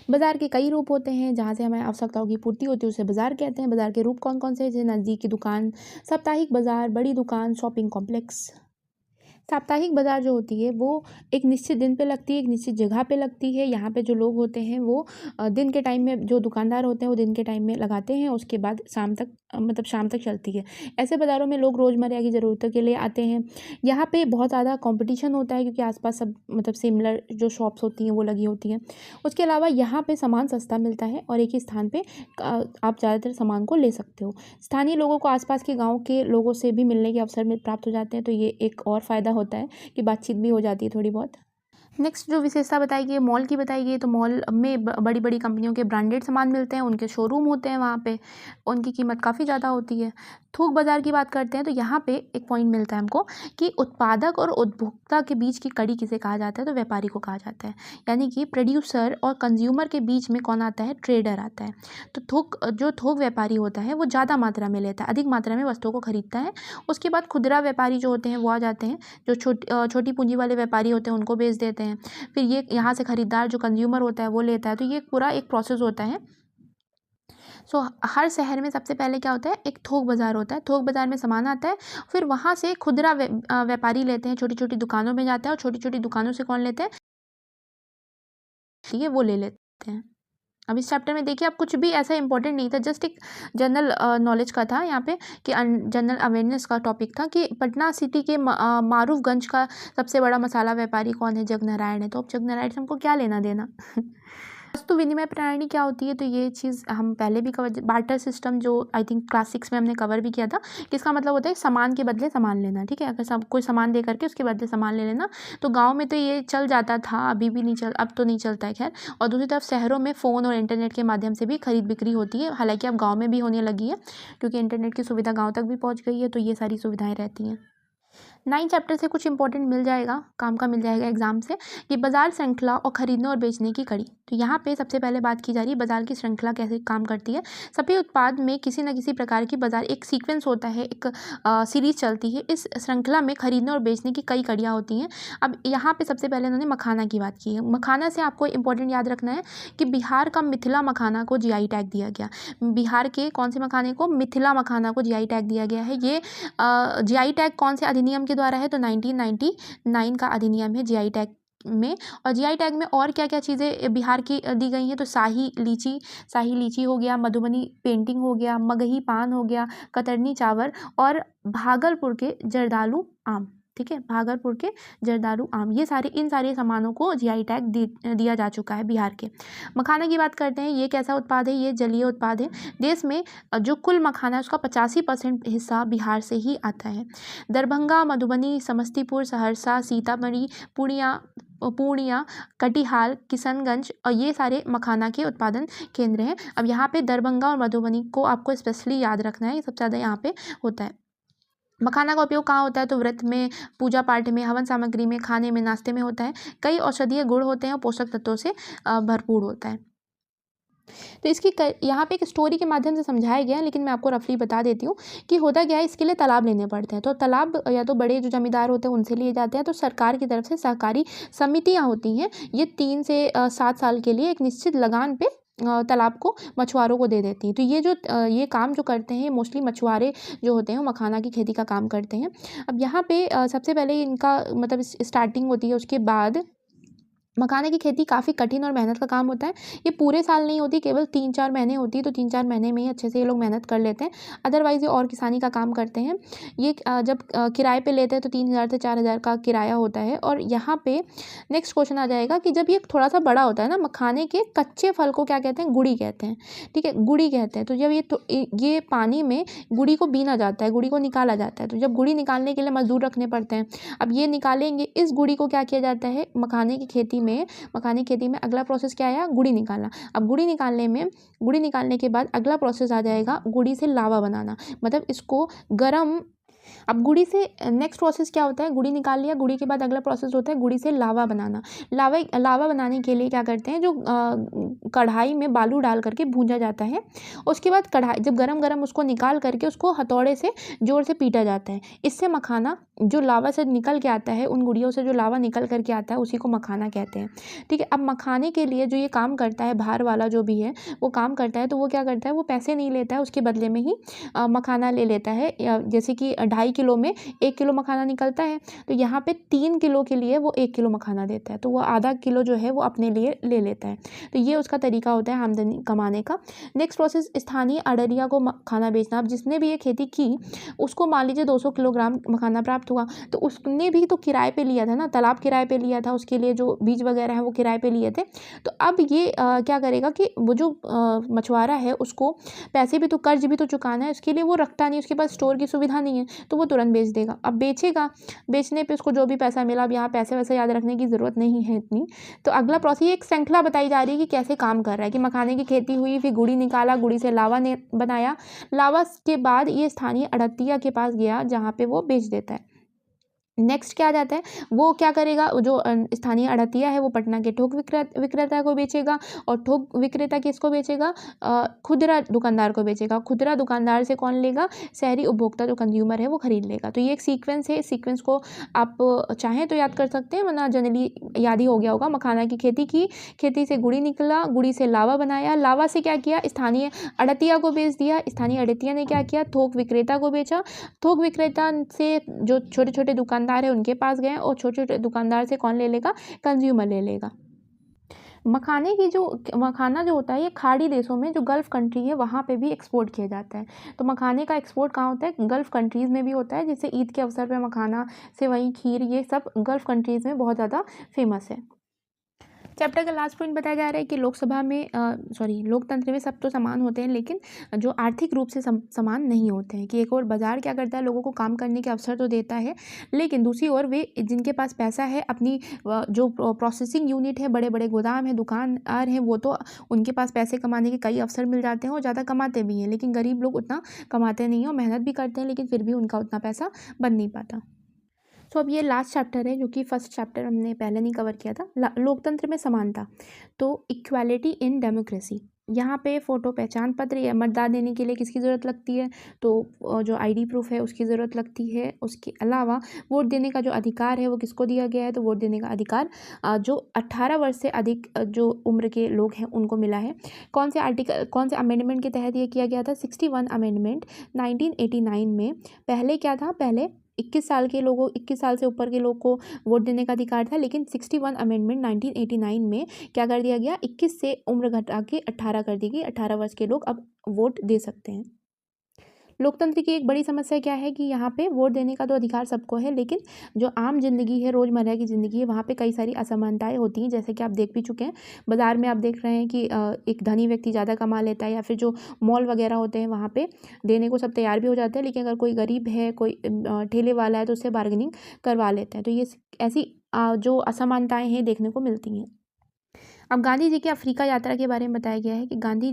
बाजार के कई रूप होते हैं, जहाँ से हमें आवश्यकताओं की पूर्ति होती है उसे बाजार कहते हैं। बाजार के रूप कौन कौन से हैं, जैसे नज़दीक की दुकान, साप्ताहिक बाजार, बड़ी दुकान, शॉपिंग कॉम्प्लेक्स। साप्ताहिक बाजार जो होती है वो एक निश्चित दिन पे लगती है, एक निश्चित जगह पे लगती है। यहाँ पे जो लोग होते हैं वो दिन के टाइम में, जो दुकानदार होते हैं वो दिन के टाइम में लगाते हैं, उसके बाद शाम तक चलती है। ऐसे बाज़ारों में लोग रोज़मर्रा की ज़रूरतों के लिए आते हैं। यहाँ पे बहुत ज़्यादा कंपटीशन होता है क्योंकि आसपास सब सिमिलर जो शॉप्स होती हैं वो लगी होती हैं। उसके अलावा यहाँ पे सामान सस्ता मिलता है और एक ही स्थान पे आप ज़्यादातर सामान को ले सकते हो। स्थानीय लोगों को आसपास के गाँव के लोगों से भी मिलने के अवसर में प्राप्त हो जाते हैं। तो ये एक और फ़ायदा होता है कि बातचीत भी हो जाती है थोड़ी बहुत। नेक्स्ट जो विशेषता बताई गई है मॉल की बताई गई है, तो मॉल में बड़ी बड़ी कंपनियों के ब्रांडेड सामान मिलते हैं, उनके शोरूम होते हैं वहाँ पे, उनकी कीमत काफ़ी ज़्यादा होती है। थोक बाज़ार की बात करते हैं तो यहाँ पे एक पॉइंट मिलता है हमको कि उत्पादक और उपभोक्ता के बीच की कड़ी किसे कहा जाता है, तो व्यापारी को कहा जाता है। यानी कि प्रोड्यूसर और कंज्यूमर के बीच में कौन आता है, ट्रेडर आता है। तो जो थोक व्यापारी होता है वो ज़्यादा मात्रा में लेता है, अधिक मात्रा में वस्तुओं को खरीदता है। उसके बाद खुदरा व्यापारी जो होते हैं वो आ जाते हैं, जो छोटी पूंजी वाले व्यापारी होते हैं उनको बेच देते हैं। फिर ये यहाँ से खरीदार जो कंज्यूमर होता है वो लेता है। तो ये पूरा एक प्रोसेस होता है। हर शहर में सबसे पहले क्या होता है, एक थोक बाज़ार होता है। थोक बाज़ार में सामान आता है, फिर वहाँ से खुदरा व्यापारी लेते हैं, छोटी छोटी दुकानों में जाते हैं और छोटी छोटी दुकानों से कौन लेते हैं, ठीक है, वो ले लेते हैं। अब इस चैप्टर में देखिए, आप कुछ भी ऐसा इंपॉर्टेंट नहीं था, जस्ट एक जनरल नॉलेज का था यहाँ पे कि जनरल अवेयरनेस का टॉपिक था कि पटना सिटी के मारूफगंज का सबसे बड़ा मसाला व्यापारी कौन है, जगनारायण है। तो अब जगनारायण से हमको क्या लेना देना। वस्तु विनिमय प्रणाली क्या होती है, तो ये चीज़ हम पहले भी कवर, बार्टर सिस्टम जो आई थिंक क्लास 6 में हमने कवर भी किया था, कि इसका मतलब होता है सामान के बदले सामान लेना। ठीक है, अगर कोई सामान दे करके उसके बदले सामान ले लेना। तो गाँव में तो ये चल जाता था, अभी भी नहीं अब तो नहीं चलता है खैर। और दूसरी तरफ शहरों में फ़ोन और इंटरनेट के माध्यम से भी खरीद बिक्री होती है, हालांकि अब गाँव में भी होने लगी है क्योंकि इंटरनेट की सुविधा गाँव तक भी पहुँच गई है। तो ये सारी सुविधाएँ रहती हैं। 9 चैप्टर से कुछ इंपॉर्टेंट मिल जाएगा, काम का मिल जाएगा एग्जाम से, कि बाजार श्रृंखला और खरीदने और बेचने की कड़ी। तो यहाँ पे सबसे पहले बात की जा रही है बाजार की श्रृंखला कैसे काम करती है। सभी उत्पाद में किसी न किसी प्रकार की बाजार एक सीक्वेंस होता है, एक सीरीज चलती है। इस श्रृंखला में खरीदने और बेचने की कई कड़ियाँ होती हैं। अब यहाँ पे सबसे पहले उन्होंने मखाना की बात की है। मखाना से आपको इंपॉर्टेंट याद रखना है कि बिहार का मिथिला मखाना को GI टैग दिया गया। बिहार के कौन से मखाने को, मिथिला मखाना को GI टैग दिया गया है। ये GI टैग कौन से अधिनियम के द्वारा है, तो 1999 का अधिनियम है GI टैग में। और GI टैग में और क्या क्या चीज़ें बिहार की दी गई हैं, तो शाही लीची हो गया, मधुबनी पेंटिंग हो गया, मगही पान हो गया, कतरनी चावल और भागलपुर के जर्दालू आम। ठीक है, भागलपुर के जर्दालू आम, ये इन सारे सामानों को GI टैग दिया जा चुका है बिहार के। मखाना की बात करते हैं, ये कैसा उत्पाद है, ये जलीय उत्पाद है। देश में जो कुल मखाना है उसका 85% हिस्सा बिहार से ही आता है। दरभंगा, मधुबनी, समस्तीपुर, सहरसा, सीतामढ़ी, पूर्णिया, कटिहार, किशनगंज और ये सारे मखाना के उत्पादन केंद्र हैं। अब यहाँ पे दरभंगा और मधुबनी को आपको स्पेशली याद रखना है, ये सबसे ज़्यादा यहाँ पे होता है। मखाना का उपयोग कहाँ होता है, तो व्रत में, पूजा पाठ में, हवन सामग्री में, खाने में, नाश्ते में होता है। कई औषधीय गुण होते हैं और पोषक तत्वों से भरपूर होता है। तो इसकी यहाँ पे एक स्टोरी के माध्यम से समझाया गया है, लेकिन मैं आपको रफली बता देती हूँ कि होता क्या है। इसके लिए तालाब लेने पड़ते हैं, तो तालाब या तो बड़े जो जमींदार होते हैं उनसे लिए जाते हैं। तो सरकार की तरफ से सहकारी समितियाँ होती हैं, ये 3 से 7 साल के लिए एक निश्चित लगान पे तालाब को मछुआरों को दे देती हैं। तो ये काम जो करते हैं मोस्टली मछुआरे जो होते हैं वो मखाना की खेती का काम करते हैं। अब यहाँ पे सबसे पहले इनका मतलब स्टार्टिंग होती है, उसके बाद मखाने की खेती काफ़ी कठिन और मेहनत का काम होता है। ये पूरे साल नहीं होती, केवल 3-4 महीने होती है। तो 3-4 महीने में ही अच्छे से ये लोग मेहनत कर लेते हैं। अदरवाइज़ ये और किसानी का काम करते हैं। ये जब किराए पे लेते हैं तो 3000 से 4000 का किराया होता है। और यहाँ पे नेक्स्ट क्वेश्चन आ जाएगा कि जब ये थोड़ा सा बड़ा होता है ना, मखाने के कच्चे फल को क्या कहते हैं, गुड़ी कहते हैं। ठीक है, गुड़ी कहते हैं। तो जब ये पानी में गुड़ी को बीना जाता है, गुड़ी को निकाला जाता है। तो जब गुड़ी निकालने के लिए मजदूर रखने पड़ते हैं। अब ये निकालेंगे, इस गुड़ी को क्या किया जाता है, मखाने की खेती में अगला प्रोसेस क्या आया, गुड़ी निकालना। अब गुड़ी निकालने के बाद अगला प्रोसेस आ जाएगा गुड़ी से लावा बनाना, मतलब इसको गरम। अब गुड़ी से नेक्स्ट प्रोसेस क्या होता है, गुड़ी निकाल लिया, गुड़ी के बाद अगला प्रोसेस होता है गुड़ी से लावा बनाना। लावा बनाने के लिए क्या करते हैं, जो कढ़ाई में बालू डाल करके भूंजा जाता है। उसके बाद कढ़ाई जब गरम उसको निकाल करके उसको हथौड़े से जोर से पीटा जाता है। इससे मखाना जो लावा से निकल के आता है, उन गुड़ियों से जो लावा निकल करके आता है उसी को मखाना कहते हैं। ठीक है, अब मखाने के लिए जो ये काम करता है, बाहर वाला जो भी है वो काम करता है, तो वो क्या करता है, वो पैसे नहीं लेता है, उसके बदले में ही मखाना ले लेता है। जैसे कि 2.5 किलो में 1 किलो मखाना निकलता है, तो यहाँ पे 3 किलो के लिए वो 1 किलो मखाना देता है, तो वो आधा किलो जो है वो अपने लिए ले लेता है। तो ये उसका तरीका होता है आमदनी कमाने का। नेक्स्ट प्रोसेस, स्थानीय अडरिया को मखाना बेचना। अब जिसने भी ये खेती की उसको मान लीजिए 200 किलोग्राम मखाना प्राप्त प्राप्त हुआ, तो उसने भी तो किराए पे लिया था ना, तालाब किराए पे लिया था, उसके लिए जो बीज वगैरह है वो किराए पे लिए थे। तो अब ये क्या करेगा कि वो जो मछुआरा है उसको पैसे भी तो, कर्ज भी तो चुकाना है, उसके लिए वो रखता नहीं, उसके पास स्टोर की सुविधा नहीं है, तो वो तुरंत बेच देगा। अब बेचेगा, बेचने पे उसको जो भी पैसा मिला, अब यहाँ पैसे वैसे याद रखने की ज़रूरत नहीं है इतनी। तो अगला प्रोसेस, एक श्रृंखला बताई जा रही है कि कैसे काम कर रहा है, कि मखाने की खेती हुई, फिर गुड़ी निकाला, गुड़ी से लावा ने बनाया, लावा के बाद ये स्थानीय अड़तिया के पास गया जहाँ पे वो बेच देता है। नेक्स्ट क्या आ जाता है, वो क्या करेगा, जो स्थानीय अड़तिया है वो पटना के थोक विक्रेता को बेचेगा, और थोक विक्रेता किसको बेचेगा, खुदरा दुकानदार को बेचेगा। खुदरा दुकानदार से कौन लेगा, शहरी उपभोक्ता जो कंज्यूमर है वो खरीद लेगा। तो ये एक सीक्वेंस है, इस सीक्वेंस को आप चाहें तो याद कर सकते हैं, वरना जनरली याद ही हो गया होगा। मखाना की खेती की, खेती से गुड़ी निकला, गुड़ी से लावा बनाया, लावा से क्या किया, स्थानीय अड़तिया को बेच दिया, स्थानीय अड़तिया ने क्या किया, थोक विक्रेता को बेचा, थोक विक्रेता से जो छोटे छोटे दुकानदार है उनके पास गए, और छोटे छोटे दुकानदार से कौन ले लेगा, कंज्यूमर ले लेगा। मखाना जो होता है ये खाड़ी देशों में, जो गल्फ़ कंट्री है वहाँ पे भी एक्सपोर्ट किया जाता है। तो मखाने का एक्सपोर्ट कहाँ होता है, गल्फ़ कंट्रीज़ में भी होता है, जैसे ईद के अवसर पे मखाना, सेवई, खीर, ये सब गल्फ़ कंट्रीज़ में बहुत ज़्यादा फेमस है। चैप्टर का लास्ट पॉइंट बताया जा रहा है कि लोकतंत्र में सब तो समान होते हैं, लेकिन जो आर्थिक रूप से समान नहीं होते हैं। कि एक और बाजार क्या करता है, लोगों को काम करने के अवसर तो देता है, लेकिन दूसरी ओर वे जिनके पास पैसा है, अपनी जो प्रोसेसिंग यूनिट है, बड़े बड़े गोदाम है, दुकानदार हैं, वो तो उनके पास पैसे कमाने के कई अवसर मिल जाते हैं और ज़्यादा कमाते भी हैं, लेकिन गरीब लोग उतना कमाते नहीं हैं, और मेहनत भी करते हैं, लेकिन फिर भी उनका उतना पैसा बन नहीं पाता। तो अब ये लास्ट चैप्टर है, जो कि फर्स्ट चैप्टर हमने पहले नहीं कवर किया था, लोकतंत्र में समानता। तो इक्वालिटी इन डेमोक्रेसी, यहाँ पे फ़ोटो पहचान पत्र या मतदान देने के लिए किसकी ज़रूरत लगती है, तो जो आईडी प्रूफ है उसकी ज़रूरत लगती है। उसके अलावा वोट देने का जो अधिकार है वो किसको दिया गया है, तो वोट देने का अधिकार जो 18 वर्ष से अधिक जो उम्र के लोग हैं उनको मिला है। कौन से अमेंडमेंट के तहत ये किया गया था, 61 अमेंडमेंट 1989 में। पहले क्या था, पहले 21 साल से ऊपर के लोग को वोट देने का अधिकार था, लेकिन 61 अमेंडमेंट 1989 में क्या कर दिया गया, 21 से उम्र घटा के 18 कर दी गई। 18 वर्ष के लोग अब वोट दे सकते हैं। लोकतंत्र की एक बड़ी समस्या क्या है कि यहाँ पे वोट देने का तो अधिकार सबको है, लेकिन जो आम जिंदगी है, रोज़मर्रा की ज़िंदगी है, वहाँ पे कई सारी असमानताएं होती हैं, जैसे कि आप देख भी चुके हैं। बाज़ार में आप देख रहे हैं कि एक धनी व्यक्ति ज़्यादा कमा लेता है, या फिर जो मॉल वगैरह होते हैं वहाँ पे देने को सब तैयार भी हो जाते हैं, लेकिन अगर कोई गरीब है, कोई ठेले वाला है, तो उससे बार्गेनिंग करवा लेते हैं। तो ये ऐसी जो असमानताएँ हैं देखने को मिलती हैं। अब गांधी जी की अफ्रीका यात्रा के बारे में बताया गया है कि गांधी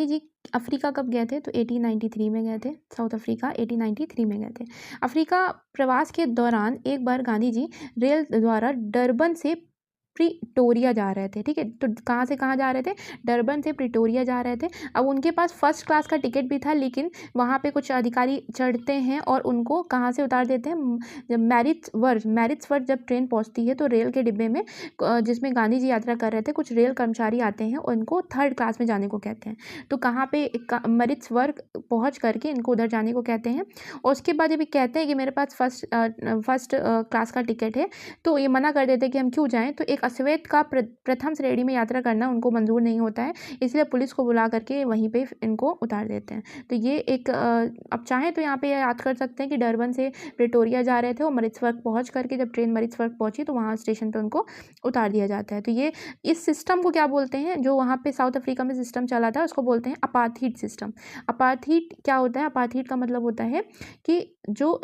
जी अफ्रीका कब गए थे, तो 1893 में गए थे। साउथ अफ्रीका 1893 में गए थे। अफ्रीका प्रवास के दौरान एक बार गांधी जी रेल द्वारा डरबन से प्रिटोरिया जा रहे थे। ठीक है, तो कहाँ से कहाँ जा रहे थे, डरबन से प्रिटोरिया जा रहे थे। अब उनके पास फर्स्ट क्लास का टिकट भी था, लेकिन वहाँ पे कुछ अधिकारी चढ़ते हैं और उनको कहाँ से उतार देते हैं, जब मैरिट्सबर्ग जब ट्रेन पहुँचती है, तो रेल के डिब्बे में जिसमें गांधी जी यात्रा कर रहे थे, कुछ रेल कर्मचारी आते हैं और इनको थर्ड क्लास में जाने को कहते हैं। तो कहाँ पे, मैरिट्सबर्ग पहुँच करके इनको उधर जाने को कहते हैं। और उसके बाद जब ये कहते हैं कि मेरे पास फर्स्ट क्लास का टिकट है, तो ये मना कर देते हैं कि हम क्यों जाएँ। तो एक अश्वेत का प्रथम श्रेणी में यात्रा करना उनको मंजूर नहीं होता है, इसलिए पुलिस को बुला करके वहीं पे इनको उतार देते हैं। तो ये एक अब चाहें तो यहाँ पे याद कर सकते हैं कि डरबन से प्रिटोरिया जा रहे थे, और मैरिट्सबर्ग पहुँच करके जब ट्रेन मैरिट्सबर्ग पहुँची तो वहाँ स्टेशन पर उनको उतार दिया जाता है। तो ये इस सिस्टम को क्या बोलते हैं, जो वहाँ पे साउथ अफ्रीका में सिस्टम चला था, उसको बोलते हैं अपार्थीड सिस्टम। अपार्थीड क्या होता है, अपार्थीड का मतलब होता है कि जो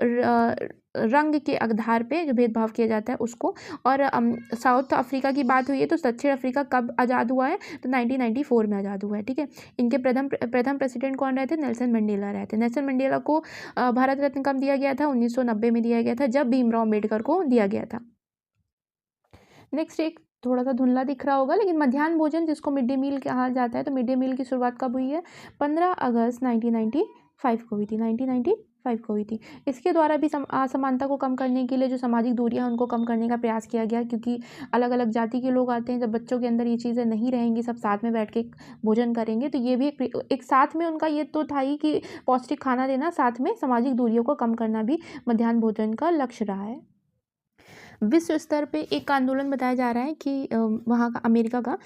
रंग के आधार पे जो भेदभाव किया जाता है उसको। और साउथ अफ्रीका की बात हुई है, तो दक्षिण अफ्रीका कब आज़ाद हुआ है, तो 1994 में आज़ाद हुआ है। ठीक है, इनके प्रथम प्रेसिडेंट कौन रहे थे, नेल्सन मंडेला रहे थे। नेल्सन मंडेला को भारत रत्न कब दिया गया था, 1990 में दिया गया था, जब भीमराव अम्बेडकर को दिया गया था। नेक्स्ट एक थोड़ा सा धुंधला दिख रहा होगा, लेकिन मध्याह्न भोजन जिसको मिड डे मील कहा जाता है, तो मिड डे मील की शुरुआत कब हुई है, 15 अगस्त 1995 को हुई थी। 1995 को हुई थी। इसके द्वारा भी असमानता को कम करने के लिए जो सामाजिक दूरियां उनको कम करने का प्रयास किया गया, क्योंकि अलग अलग जाति के लोग आते हैं। जब बच्चों के अंदर ये चीज़ें नहीं रहेंगी, सब साथ में बैठ के भोजन करेंगे, तो ये भी एक साथ में उनका ये तो था ही कि पौष्टिक खाना देना, साथ में सामाजिक दूरियों को कम करना भी मध्याह्न भोजन का लक्ष्य रहा है। विश्व स्तर पे एक आंदोलन बताया जा रहा है कि वहाँ का अमेरिका का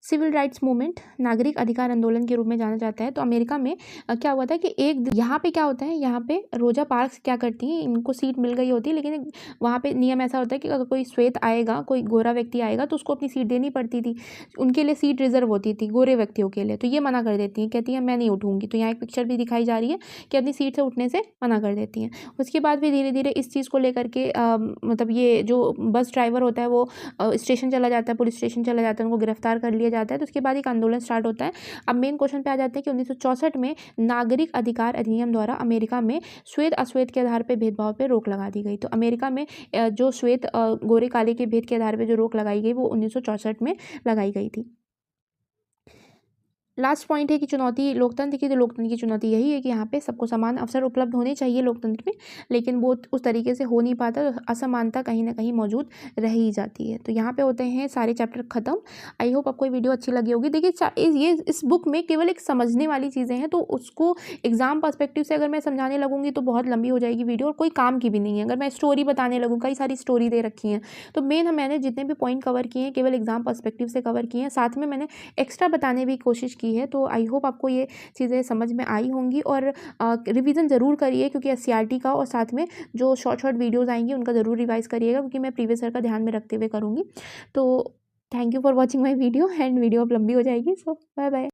सिविल राइट्स मूवमेंट, नागरिक अधिकार आंदोलन के रूप में जाना जाता है। तो अमेरिका में क्या हुआ था कि यहाँ पे क्या होता है, यहाँ पे रोजा पार्क्स क्या करती हैं, इनको सीट मिल गई होती है, लेकिन वहाँ पे नियम ऐसा होता है कि अगर कोई श्वेत आएगा, कोई गोरा व्यक्ति आएगा तो उसको अपनी सीट देनी पड़ती थी। उनके लिए सीट रिजर्व होती थी गोरे व्यक्तियों के लिए, तो ये मना कर देती हैं, कहती हैं मैं नहीं उठूंगी। तो यहाँ एक पिक्चर भी दिखाई जा रही है कि अपनी सीट से उठने से मना कर देती हैं। उसके बाद भी धीरे धीरे इस चीज़ को लेकर के मतलब ये जो बस ड्राइवर होता है वो स्टेशन चला जाता है, पुलिस स्टेशन चला जाता है, उनको गिरफ्तार कर लिया जाता है। तो उसके बाद एक आंदोलन स्टार्ट होता है। अब मेन क्वेश्चन पे आ जाते हैं कि 1964 में नागरिक अधिकार अधिनियम द्वारा अमेरिका में श्वेत अश्वेत के आधार पर भेदभाव पर रोक लगा दी गई। तो अमेरिका में जो श्वेत गोरे काले के भेद के आधार पर जो रोक लगाई गई वो 1964 में लगाई गई थी। लास्ट पॉइंट है कि चुनौती लोकतंत्र की, तो लोकतंत्र की चुनौती यही है कि यहाँ पे सबको समान अवसर उपलब्ध होने चाहिए लोकतंत्र में, लेकिन वो उस तरीके से हो नहीं पाता, तो असमानता कहीं ना कहीं मौजूद रह ही जाती है। तो यहाँ पे होते हैं सारे चैप्टर खत्म। आई होप आपको ये वीडियो अच्छी लगी होगी। देखिए ये इस बुक में केवल एक समझने वाली चीज़ें हैं, तो उसको एग्जाम पर्सपेक्टिव से अगर मैं समझाने लगूंगी तो बहुत लंबी हो जाएगी वीडियो और कोई काम की भी नहीं है। अगर मैं स्टोरी बताने लगूँ, कई सारी स्टोरी दे रखी हैं, तो मैंने जितने भी पॉइंट कवर किए हैं केवल एग्जाम पर्सपेक्टिव से कवर किए हैं, साथ में मैंने एक्स्ट्रा बताने भी कोशिश की है। तो आई होप आपको ये चीज़ें समझ में आई होंगी और रिवीजन ज़रूर करिए, क्योंकि एससीईआरटी का और साथ में जो शॉर्ट वीडियोज़ आएंगी उनका ज़रूर रिवाइज करिएगा, क्योंकि मैं प्रीवियस ईयर का ध्यान में रखते हुए करूँगी। तो thank you for watching my video, and video अब लंबी हो जाएगी, सो बाय बाय।